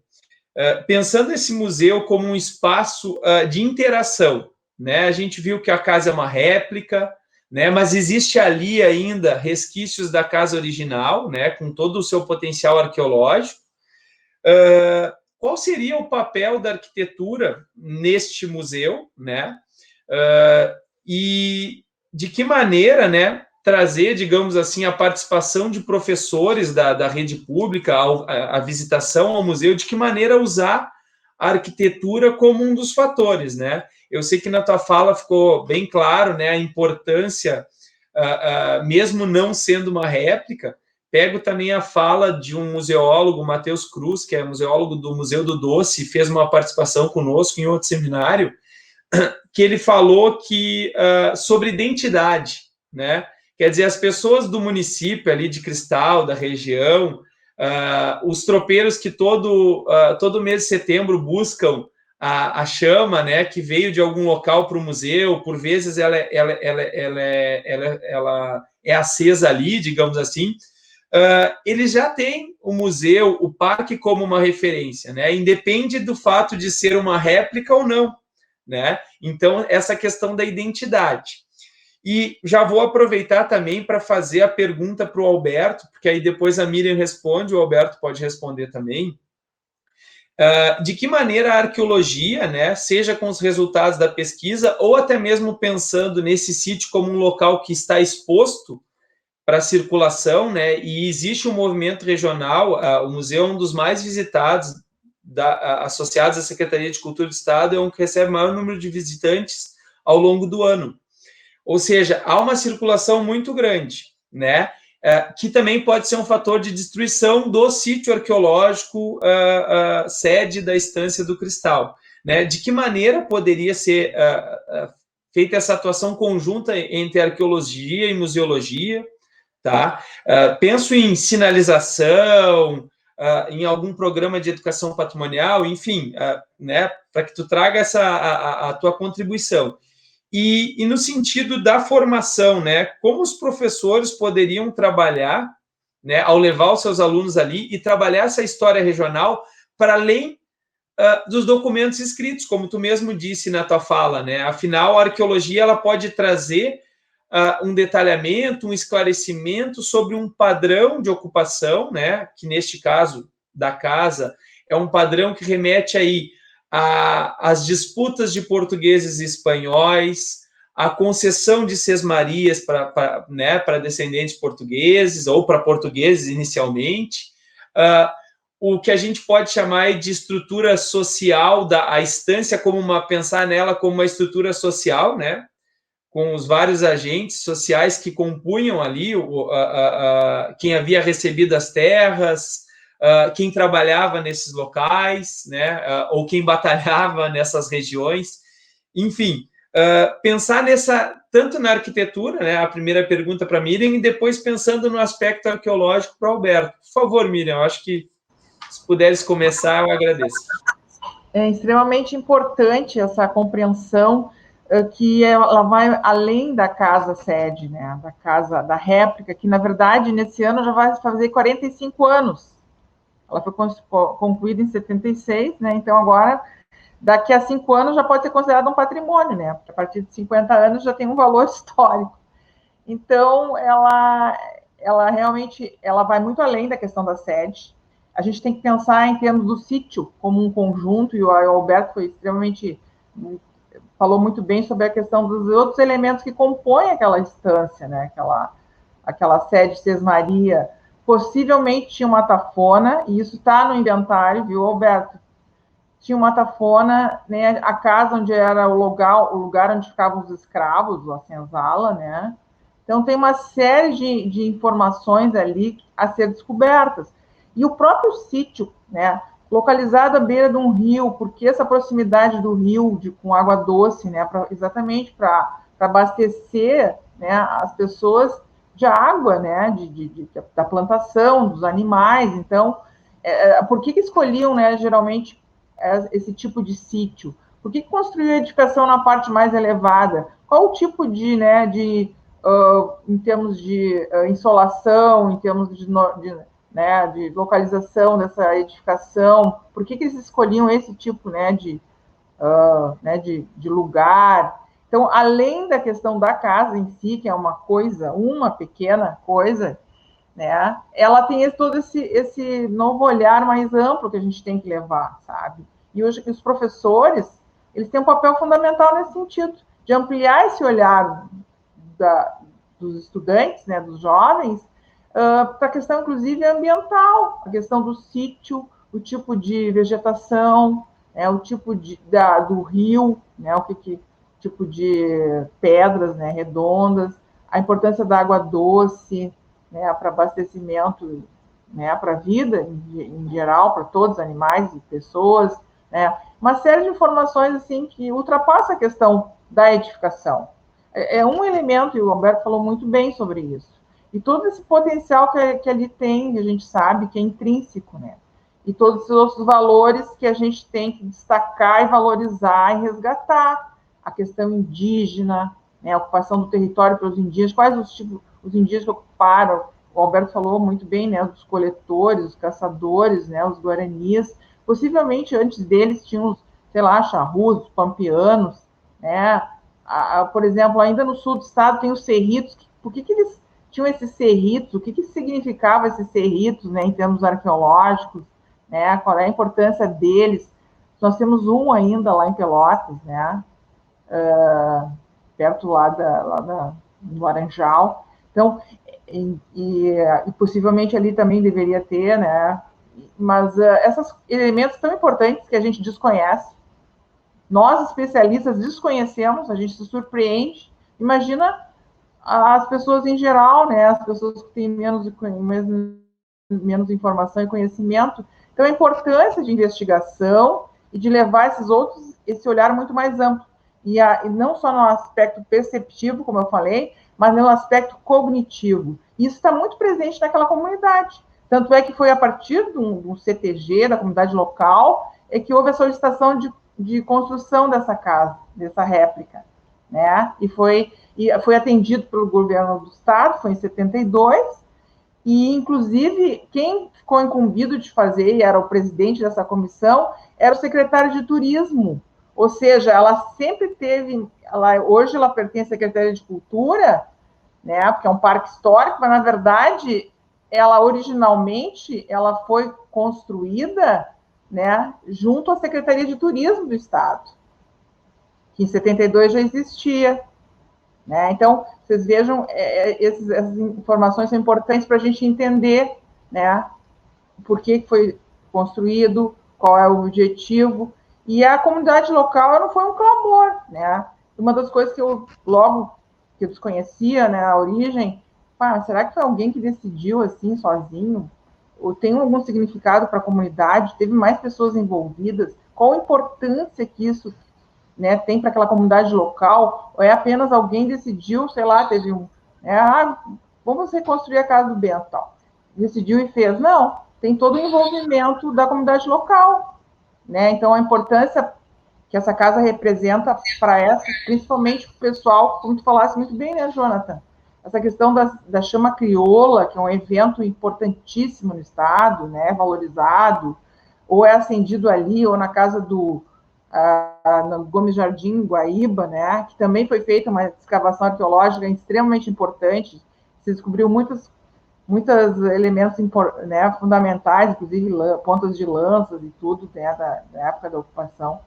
pensando esse museu como um espaço de interação, né? A gente viu que a casa é uma réplica, né, mas existe ali ainda resquícios da casa original, né, com todo o seu potencial arqueológico. Qual seria o papel da arquitetura neste museu, né? E de que maneira, né, trazer, digamos assim, a participação de professores da rede pública, a visitação ao museu, de que maneira usar a arquitetura como um dos fatores, né? Eu sei que na tua fala ficou bem claro, né, a importância, mesmo não sendo uma réplica. Pego também a fala de um museólogo, Matheus Cruz, que é museólogo do Museu do Doce, fez uma participação conosco em outro seminário, que ele falou sobre identidade, né? Quer dizer, as pessoas do município ali de Cristal, da região, os tropeiros que todo mês de setembro buscam a chama, né, que veio de algum local para o museu, por vezes ela é acesa ali, digamos assim, eles já têm o museu, o parque como uma referência, né, independe do fato de ser uma réplica ou não, né, então essa questão da identidade. E já vou aproveitar também para fazer a pergunta para o Alberto, porque aí depois a Miriam responde, o Alberto pode responder também. De que maneira a arqueologia, né, seja com os resultados da pesquisa, ou até mesmo pensando nesse sítio como um local que está exposto para circulação, né, e existe um movimento regional, o museu é um dos mais visitados, associados à Secretaria de Cultura do Estado, é um que recebe o maior número de visitantes ao longo do ano. Ou seja, há uma circulação muito grande, né? Que também pode ser um fator de destruição do sítio arqueológico sede da Estância do Cristal, né? De que maneira poderia ser feita essa atuação conjunta entre arqueologia e museologia, tá? Penso em sinalização, em algum programa de educação patrimonial, enfim, né, para que tu traga a tua contribuição. E no sentido da formação, né, como os professores poderiam trabalhar, né, ao levar os seus alunos ali e trabalhar essa história regional para além dos documentos escritos, como tu mesmo disse na tua fala, né? Afinal, a arqueologia ela pode trazer um detalhamento, um esclarecimento sobre um padrão de ocupação, né? Que neste caso da casa é um padrão que remete aí às disputas de portugueses e espanhóis, a concessão de sesmarias para né, descendentes portugueses ou para portugueses inicialmente, o que a gente pode chamar de estrutura social a estância, pensar nela como uma estrutura social, né, com os vários agentes sociais que compunham ali quem havia recebido as terras, quem trabalhava nesses locais, né, ou quem batalhava nessas regiões, enfim, pensar tanto na arquitetura, né, a primeira pergunta para a Miriam, e depois pensando no aspecto arqueológico para o Alberto. Por favor, Miriam, eu acho que se puderes começar, eu agradeço. É extremamente importante essa compreensão que ela vai além da casa sede, né, da casa da réplica, que na verdade nesse ano já vai fazer 45 anos. Ela foi concluída em 76, né, então agora, daqui a 5 anos já pode ser considerado um patrimônio, né, porque a partir de 50 anos já tem um valor histórico. Então, ela realmente vai muito além da questão da sede. A gente tem que pensar em termos do sítio como um conjunto, e o Alberto falou muito bem sobre a questão dos outros elementos que compõem aquela estância, né? Aquela sede Sesmaria. Possivelmente tinha uma tafona, e isso está no inventário, viu, Alberto? Tinha uma tafona, né? A casa onde era o lugar onde ficavam os escravos, a senzala, né? Então, tem uma série de informações ali a ser descobertas. E o próprio sítio, né, localizado à beira de um rio, porque essa proximidade do rio com água doce, né, exatamente para abastecer, né, as pessoas de água, né, da plantação, dos animais. Então, por que escolhiam, né, geralmente, esse tipo de sítio? Por que construíam a edificação na parte mais elevada? Qual o tipo em termos de insolação, em termos de localização dessa edificação, por que eles escolhiam esse tipo, né, de lugar? Então, além da questão da casa em si, que é uma pequena coisa, né, ela tem todo esse novo olhar mais amplo que a gente tem que levar, sabe? E hoje os professores, eles têm um papel fundamental nesse sentido, de ampliar esse olhar dos estudantes, né, dos jovens, para a questão, inclusive, ambiental, a questão do sítio, o tipo de vegetação, né, o tipo do rio, né, tipo de pedras, né, redondas, a importância da água doce, né, para abastecimento, né, para a vida em geral, para todos os animais e pessoas, né, uma série de informações assim que ultrapassa a questão da edificação. É um elemento, e o Alberto falou muito bem sobre isso. E todo esse potencial que ali tem, que a gente sabe que é intrínseco, né? E todos os outros valores que a gente tem que destacar e valorizar e resgatar. A questão indígena, né? A ocupação do território pelos indígenas, quais os indígenas que ocuparam. O Alberto falou muito bem, né? Os coletores, os caçadores, né? Os guaranis. Possivelmente, antes deles, tinham os, sei lá, charrus, os pampeanos, né? Por exemplo, ainda no sul do estado tem os cerritos. Por que eles tinham esses cerritos? O que significava esses cerritos, né, em termos arqueológicos? Né? Qual é a importância deles? Nós temos um ainda lá em Pelotas, né, perto lá do Laranjal. Então, e possivelmente ali também deveria ter, né? Mas esses elementos tão importantes que a gente desconhece, nós, especialistas, desconhecemos, a gente se surpreende. Imagina as pessoas em geral, né? As pessoas que têm menos informação e conhecimento. Então, a importância de investigação e de levar esse olhar muito mais amplo. e não só no aspecto perceptivo, como eu falei, mas no aspecto cognitivo. Isso está muito presente naquela comunidade. Tanto é que foi a partir do CTG, da comunidade local, que houve a solicitação de construção dessa casa, dessa réplica, né? E foi atendido pelo governo do estado, foi em 72, e, inclusive, quem ficou incumbido de fazer, e era o presidente dessa comissão, era o secretário de turismo. Ou seja, ela sempre teve, hoje ela pertence à Secretaria de Cultura, né, porque é um parque histórico, mas, na verdade, ela originalmente ela foi construída, né, junto à Secretaria de Turismo do Estado, que em 72 já existia. Né? Então, vocês vejam, essas informações são importantes para a gente entender, né, por que foi construído, qual é o objetivo. E a comunidade local não foi um clamor. Né? Uma das coisas que eu, logo que eu desconhecia, né, a origem, será que foi alguém que decidiu assim, sozinho? Ou tem algum significado para a comunidade? Teve mais pessoas envolvidas? Qual a importância que isso, né, tem para aquela comunidade local, ou é apenas alguém decidiu, sei lá, teve vamos reconstruir a casa do Bento, tal. Decidiu e fez. Não, tem todo o envolvimento da comunidade local, né? Então, a importância que essa casa representa para principalmente o pessoal, como tu falasse muito bem, né, Jonathan? Essa questão da chama crioula, que é um evento importantíssimo no estado, né, valorizado, ou é acendido ali, ou na casa do no Gomes Jardim, Guaíba, né, que também foi feita uma escavação arqueológica extremamente importante, se descobriu muitos elementos, né, fundamentais, inclusive pontas de lanças e tudo, né, da época da ocupação,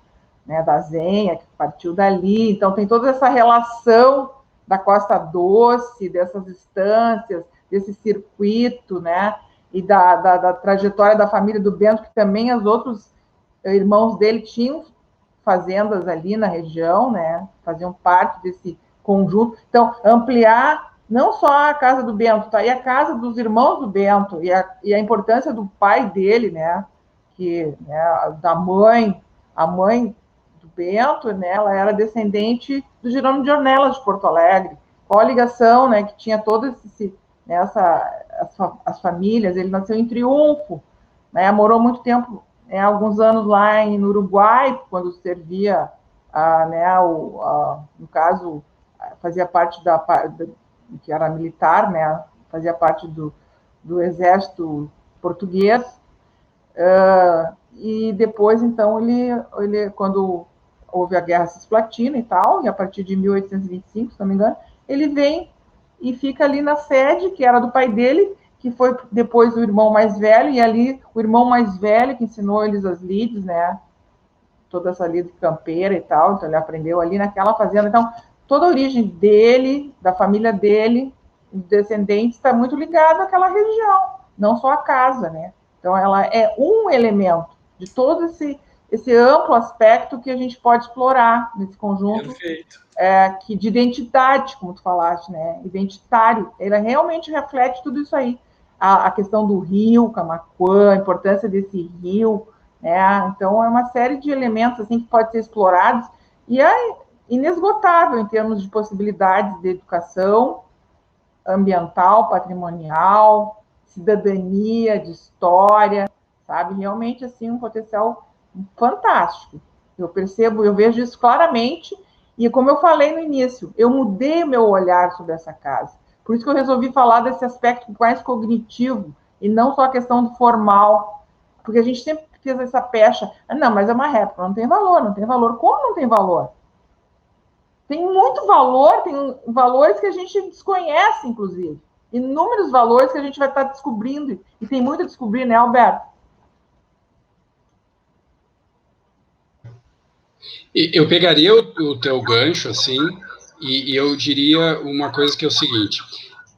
né, da Zenha, que partiu dali. Então, tem toda essa relação da Costa Doce, dessas estâncias, desse circuito, né, e da trajetória da família do Bento, que também os outros irmãos dele tinham fazendas ali na região, né, faziam parte desse conjunto. Então, ampliar não só a casa do Bento, tá? E a casa dos irmãos do Bento, e a importância do pai dele, né, da mãe, a mãe do Bento, né, ela era descendente do Jerônimo de Ornelas, de Porto Alegre. Qual a ligação, né, que tinha todo as famílias. Ele nasceu em Triunfo, né, morou muito tempo, alguns anos lá no Uruguai, quando servia, no caso, fazia parte que era militar, né, fazia parte do exército português, e depois, então, ele quando houve a Guerra Cisplatina e tal, e a partir de 1825, se não me engano, ele vem e fica ali na sede, que era do pai dele, que foi depois o irmão mais velho, e ali o irmão mais velho que ensinou eles as lides, né, toda essa lide campeira e tal, então ele aprendeu ali naquela fazenda. Então, toda a origem dele, da família dele, descendentes, está muito ligada àquela região, não só a casa, né? Então, ela é um elemento de todo esse amplo aspecto que a gente pode explorar nesse conjunto de identidade, como tu falaste, né? Identitário. Ele realmente reflete tudo isso aí. A questão do rio Camaquã, a importância desse rio, né? Então, é uma série de elementos assim, que podem ser explorados e é inesgotável em termos de possibilidades de educação ambiental, patrimonial, cidadania, de história, sabe? Realmente, assim, um potencial fantástico. Eu vejo isso claramente, e como eu falei no início, eu mudei o meu olhar sobre essa casa. Por isso que eu resolvi falar desse aspecto mais cognitivo, e não só a questão do formal, porque a gente sempre fez essa pecha, não, mas é uma réplica, não tem valor, não tem valor. Como não tem valor? Tem muito valor, tem valores que a gente desconhece, inclusive. Inúmeros valores que a gente vai estar descobrindo, e tem muito a descobrir, né, Alberto? Eu pegaria o teu gancho, assim, e eu diria uma coisa que é o seguinte,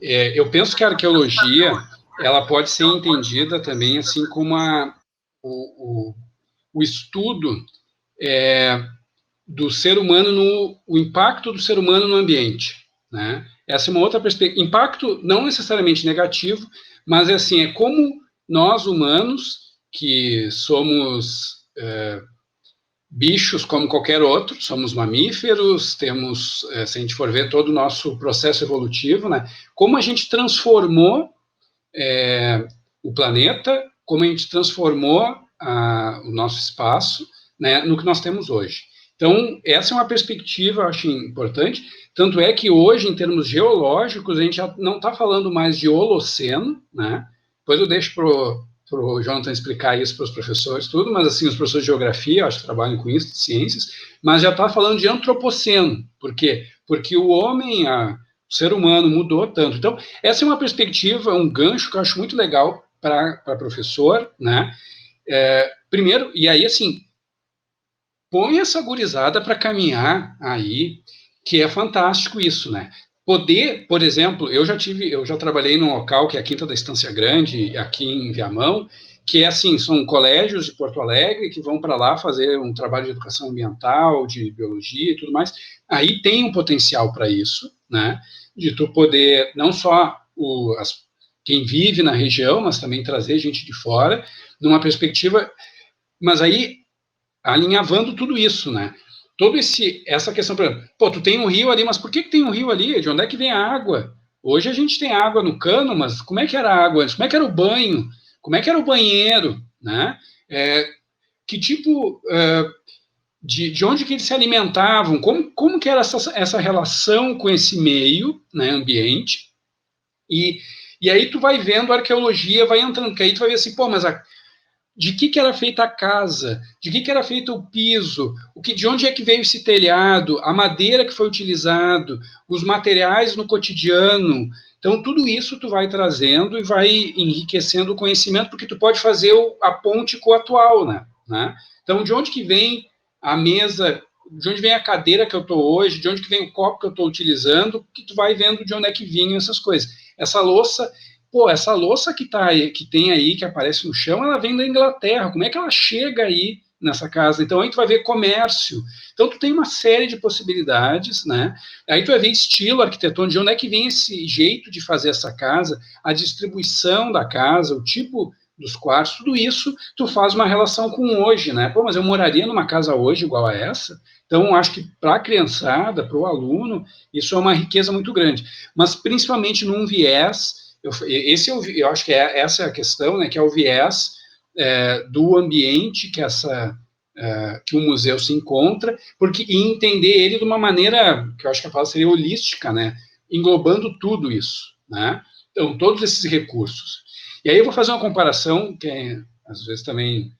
eu penso que a arqueologia, ela pode ser entendida também, assim, como o estudo do ser humano, o impacto do ser humano no ambiente, né? Essa é uma outra perspectiva. Impacto não necessariamente negativo, mas assim, é como nós humanos, que somos bichos como qualquer outro, somos mamíferos, temos, se a gente for ver todo o nosso processo evolutivo, né, como a gente transformou o planeta, como a gente transformou o nosso espaço, né, no que nós temos hoje. Então, essa é uma perspectiva, eu acho importante, tanto é que hoje, em termos geológicos, a gente já não está falando mais de Holoceno, né, depois eu deixo para o Jonathan explicar isso para os professores, tudo, mas assim, os professores de geografia, acho que trabalham com isso, de ciências, mas já está falando de Antropoceno. Por quê? Porque o homem, o ser humano mudou tanto. Então, essa é uma perspectiva, um gancho que eu acho muito legal para professor, né? Primeiro, e aí, assim, põe essa gurizada para caminhar aí, que é fantástico isso, né? Poder, por exemplo, eu já trabalhei num local que é a Quinta da Estância Grande, aqui em Viamão, que é assim, são colégios de Porto Alegre que vão para lá fazer um trabalho de educação ambiental, de biologia e tudo mais. Aí tem um potencial para isso, né? De tu poder, não só quem vive na região, mas também trazer gente de fora, numa perspectiva, mas aí alinhavando tudo isso, né? Essa questão, por exemplo, tu tem um rio ali, mas por que tem um rio ali? De onde é que vem a água? Hoje a gente tem água no cano, mas como é que era a água antes? Como é que era o banho? Como é que era o banheiro? Né? Que tipo, de onde que eles se alimentavam? Como que era essa relação com esse meio, né, ambiente? E aí tu vai vendo a arqueologia, vai entrando, que aí tu vai ver assim, mas de que era feita a casa, de que era feito o piso, de onde é que veio esse telhado, a madeira que foi utilizado, os materiais no cotidiano. Então, tudo isso tu vai trazendo e vai enriquecendo o conhecimento, porque tu pode fazer a ponte com o atual, né? Então, de onde que vem a mesa, de onde vem a cadeira que eu estou hoje, de onde que vem o copo que eu estou utilizando, que tu vai vendo de onde é que vinham essas coisas. Essa louça que tem aí, que aparece no chão, ela vem da Inglaterra. Como é que ela chega aí nessa casa? Então, aí tu vai ver comércio. Então, tu tem uma série de possibilidades, né? Aí tu vai ver estilo arquitetônico, de onde é que vem esse jeito de fazer essa casa, a distribuição da casa, o tipo dos quartos, tudo isso tu faz uma relação com hoje, né? Mas eu moraria numa casa hoje igual a essa? Então, acho que para a criançada, para o aluno, isso é uma riqueza muito grande. Mas, principalmente num viés, eu acho que essa é a questão, né, que é o viés do ambiente que o museu se encontra, e entender ele de uma maneira, que eu acho que a palavra seria holística, né, englobando tudo isso, né, então, todos esses recursos. E aí eu vou fazer uma comparação, que às vezes também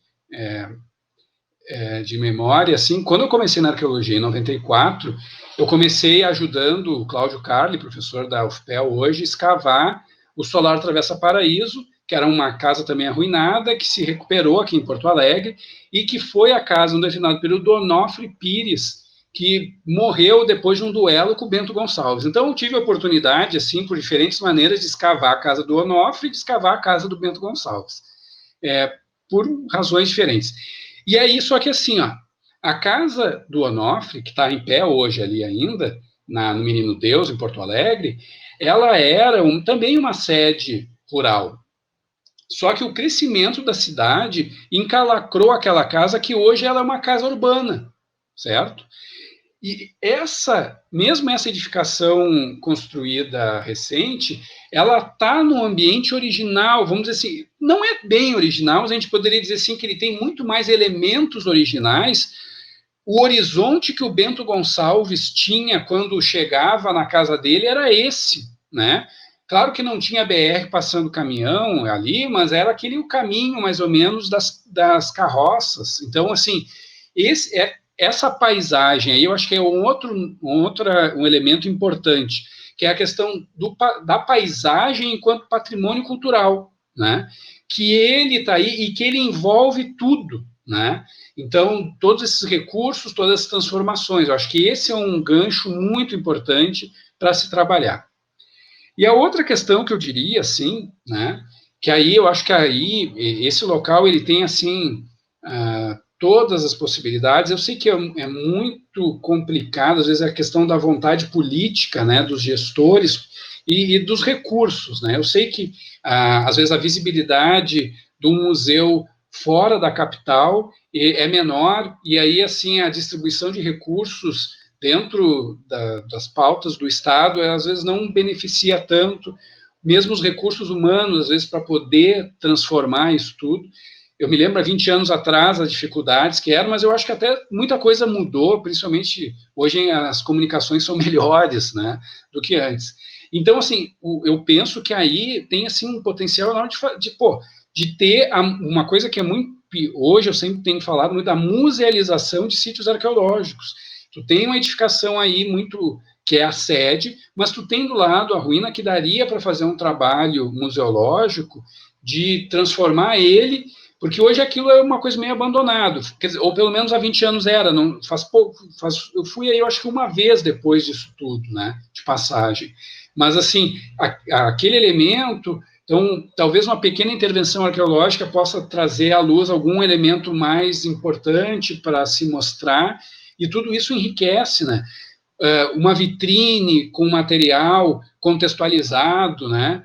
de memória, assim, quando eu comecei na arqueologia em 94, eu comecei ajudando o Cláudio Carli, professor da UFPEL hoje, escavar o Solar Travessa Paraíso, que era uma casa também arruinada, que se recuperou aqui em Porto Alegre, e que foi a casa, em um determinado período, do Onofre Pires, que morreu depois de um duelo com o Bento Gonçalves. Então, eu tive a oportunidade, assim, por diferentes maneiras, de escavar a casa do Onofre e de escavar a casa do Bento Gonçalves, por razões diferentes. E aí, só que assim, a casa do Onofre, que está em pé hoje ali ainda, no Menino Deus, em Porto Alegre, ela era também uma sede rural. Só que o crescimento da cidade encalacrou aquela casa, que hoje ela é uma casa urbana, certo? E mesmo essa edificação construída recente, ela está no ambiente original, vamos dizer assim, não é bem original, mas a gente poderia dizer assim que ele tem muito mais elementos originais. O horizonte que o Bento Gonçalves tinha quando chegava na casa dele era esse, né? Claro que não tinha BR passando caminhão ali, mas era o caminho, mais ou menos, das carroças. Então, assim, essa paisagem aí, eu acho que é um elemento importante, que é a questão da paisagem enquanto patrimônio cultural, né? Que ele está aí e que ele envolve tudo, né? Então, todos esses recursos, todas essas transformações, eu acho que esse é um gancho muito importante para se trabalhar. E a outra questão que eu diria, assim, né, que aí eu acho que esse local, ele tem, assim, todas as possibilidades. Eu sei que é muito complicado, às vezes, a questão da vontade política, né, dos gestores e dos recursos, né. Eu sei que, às vezes, a visibilidade do museu fora da capital é menor, e aí, assim, a distribuição de recursos dentro das pautas do Estado, às vezes, não beneficia tanto, mesmo os recursos humanos, às vezes, para poder transformar isso tudo. Eu me lembro, há 20 anos atrás, as dificuldades que eram, mas eu acho que até muita coisa mudou, principalmente hoje as comunicações são melhores, né, do que antes. Então, assim, eu penso que aí tem, assim, um potencial enorme de ter uma coisa que é muito... Hoje eu sempre tenho falado muito da musealização de sítios arqueológicos. Tu tem uma edificação aí muito... que é a sede, mas tu tem do lado a ruína que daria para fazer um trabalho museológico de transformar ele... Porque hoje aquilo é uma coisa meio abandonado, quer dizer, ou pelo menos há 20 anos era, não, faz pouco, eu fui aí, eu acho que uma vez depois disso tudo, né, de passagem. Mas, assim, aquele elemento, então, talvez uma pequena intervenção arqueológica possa trazer à luz algum elemento mais importante para se mostrar, e tudo isso enriquece, né, uma vitrine com material contextualizado, né,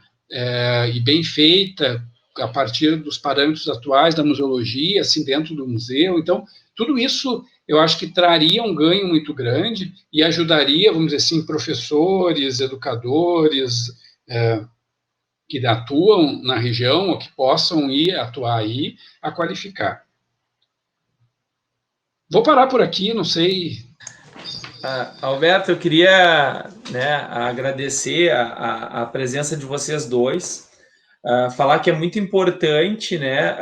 e bem feita, a partir dos parâmetros atuais da museologia, assim, dentro do museu. Então, tudo isso eu acho que traria um ganho muito grande e ajudaria, vamos dizer assim, professores, educadores que atuam na região ou que possam ir atuar aí, a qualificar. Vou parar por aqui, não sei... Alberto, eu queria, né, agradecer a presença de vocês dois, falar que é muito importante, né,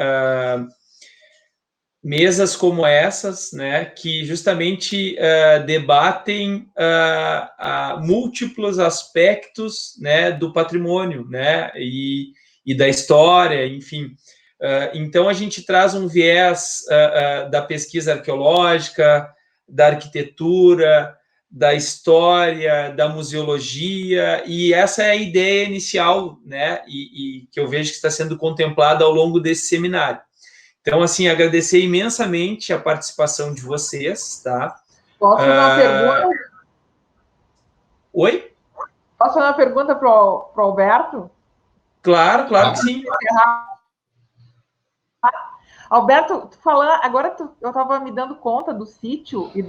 mesas como essas, né, que justamente debatem múltiplos aspectos, né, do patrimônio, né, e da história, enfim. Então, a gente traz um viés da pesquisa arqueológica, da arquitetura, da história, da museologia, e essa é a ideia inicial, né, e que eu vejo que está sendo contemplada ao longo desse seminário. Então, assim, agradecer imensamente a participação de vocês, tá? Posso fazer uma pergunta? Oi? Posso fazer uma pergunta para o Alberto? Claro que sim. Alberto, agora eu estava me dando conta do sítio e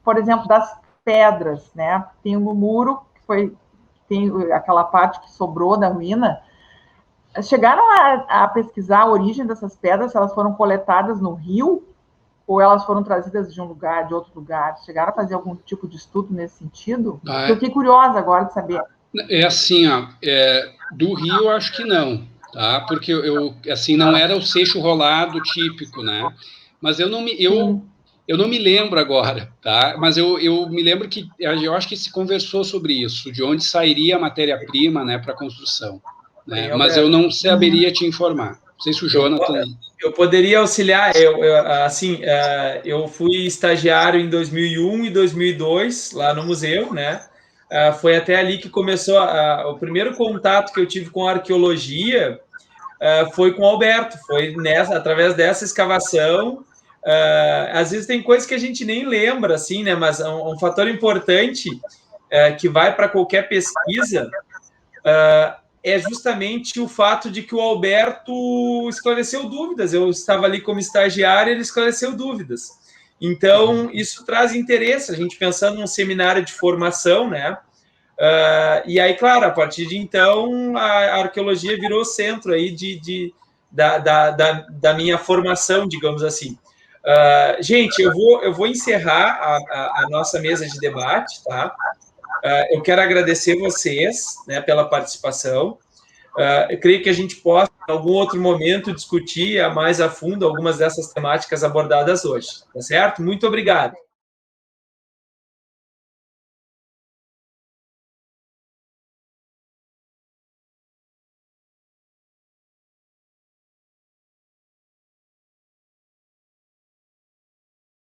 por exemplo, das pedras, né? Tem um muro tem aquela parte que sobrou da ruína. Chegaram a pesquisar a origem dessas pedras, se elas foram coletadas no rio ou elas foram trazidas de outro lugar? Chegaram a fazer algum tipo de estudo nesse sentido? Eu fiquei curiosa agora de saber. É assim, ó, do rio eu acho que não, tá? Porque assim, não era o seixo rolado típico, né? Mas eu não me lembro agora, tá? Mas eu me lembro que eu acho que se conversou sobre isso, de onde sairia a matéria-prima, né, para a construção, né? Mas eu não saberia te informar. Não sei se o Jonathan... Eu poderia auxiliar. Eu fui estagiário em 2001 e 2002 lá no museu, né? Foi até ali que começou o primeiro contato que eu tive com a arqueologia. Foi com o Alberto, foi através dessa escavação. Às vezes tem coisas que a gente nem lembra, assim, né? Mas um fator importante que vai para qualquer pesquisa é justamente o fato de que o Alberto esclareceu dúvidas. Eu estava ali como estagiário, ele esclareceu dúvidas. Então, isso traz interesse, a gente pensando num seminário de formação, né? E aí, claro, a partir de então, a arqueologia virou centro aí da minha formação, digamos assim. Gente, eu vou encerrar a nossa mesa de debate, tá? Eu quero agradecer vocês, né, pela participação. Eu creio que a gente possa, em algum outro momento, discutir mais a fundo algumas dessas temáticas abordadas hoje, tá certo? Muito obrigado.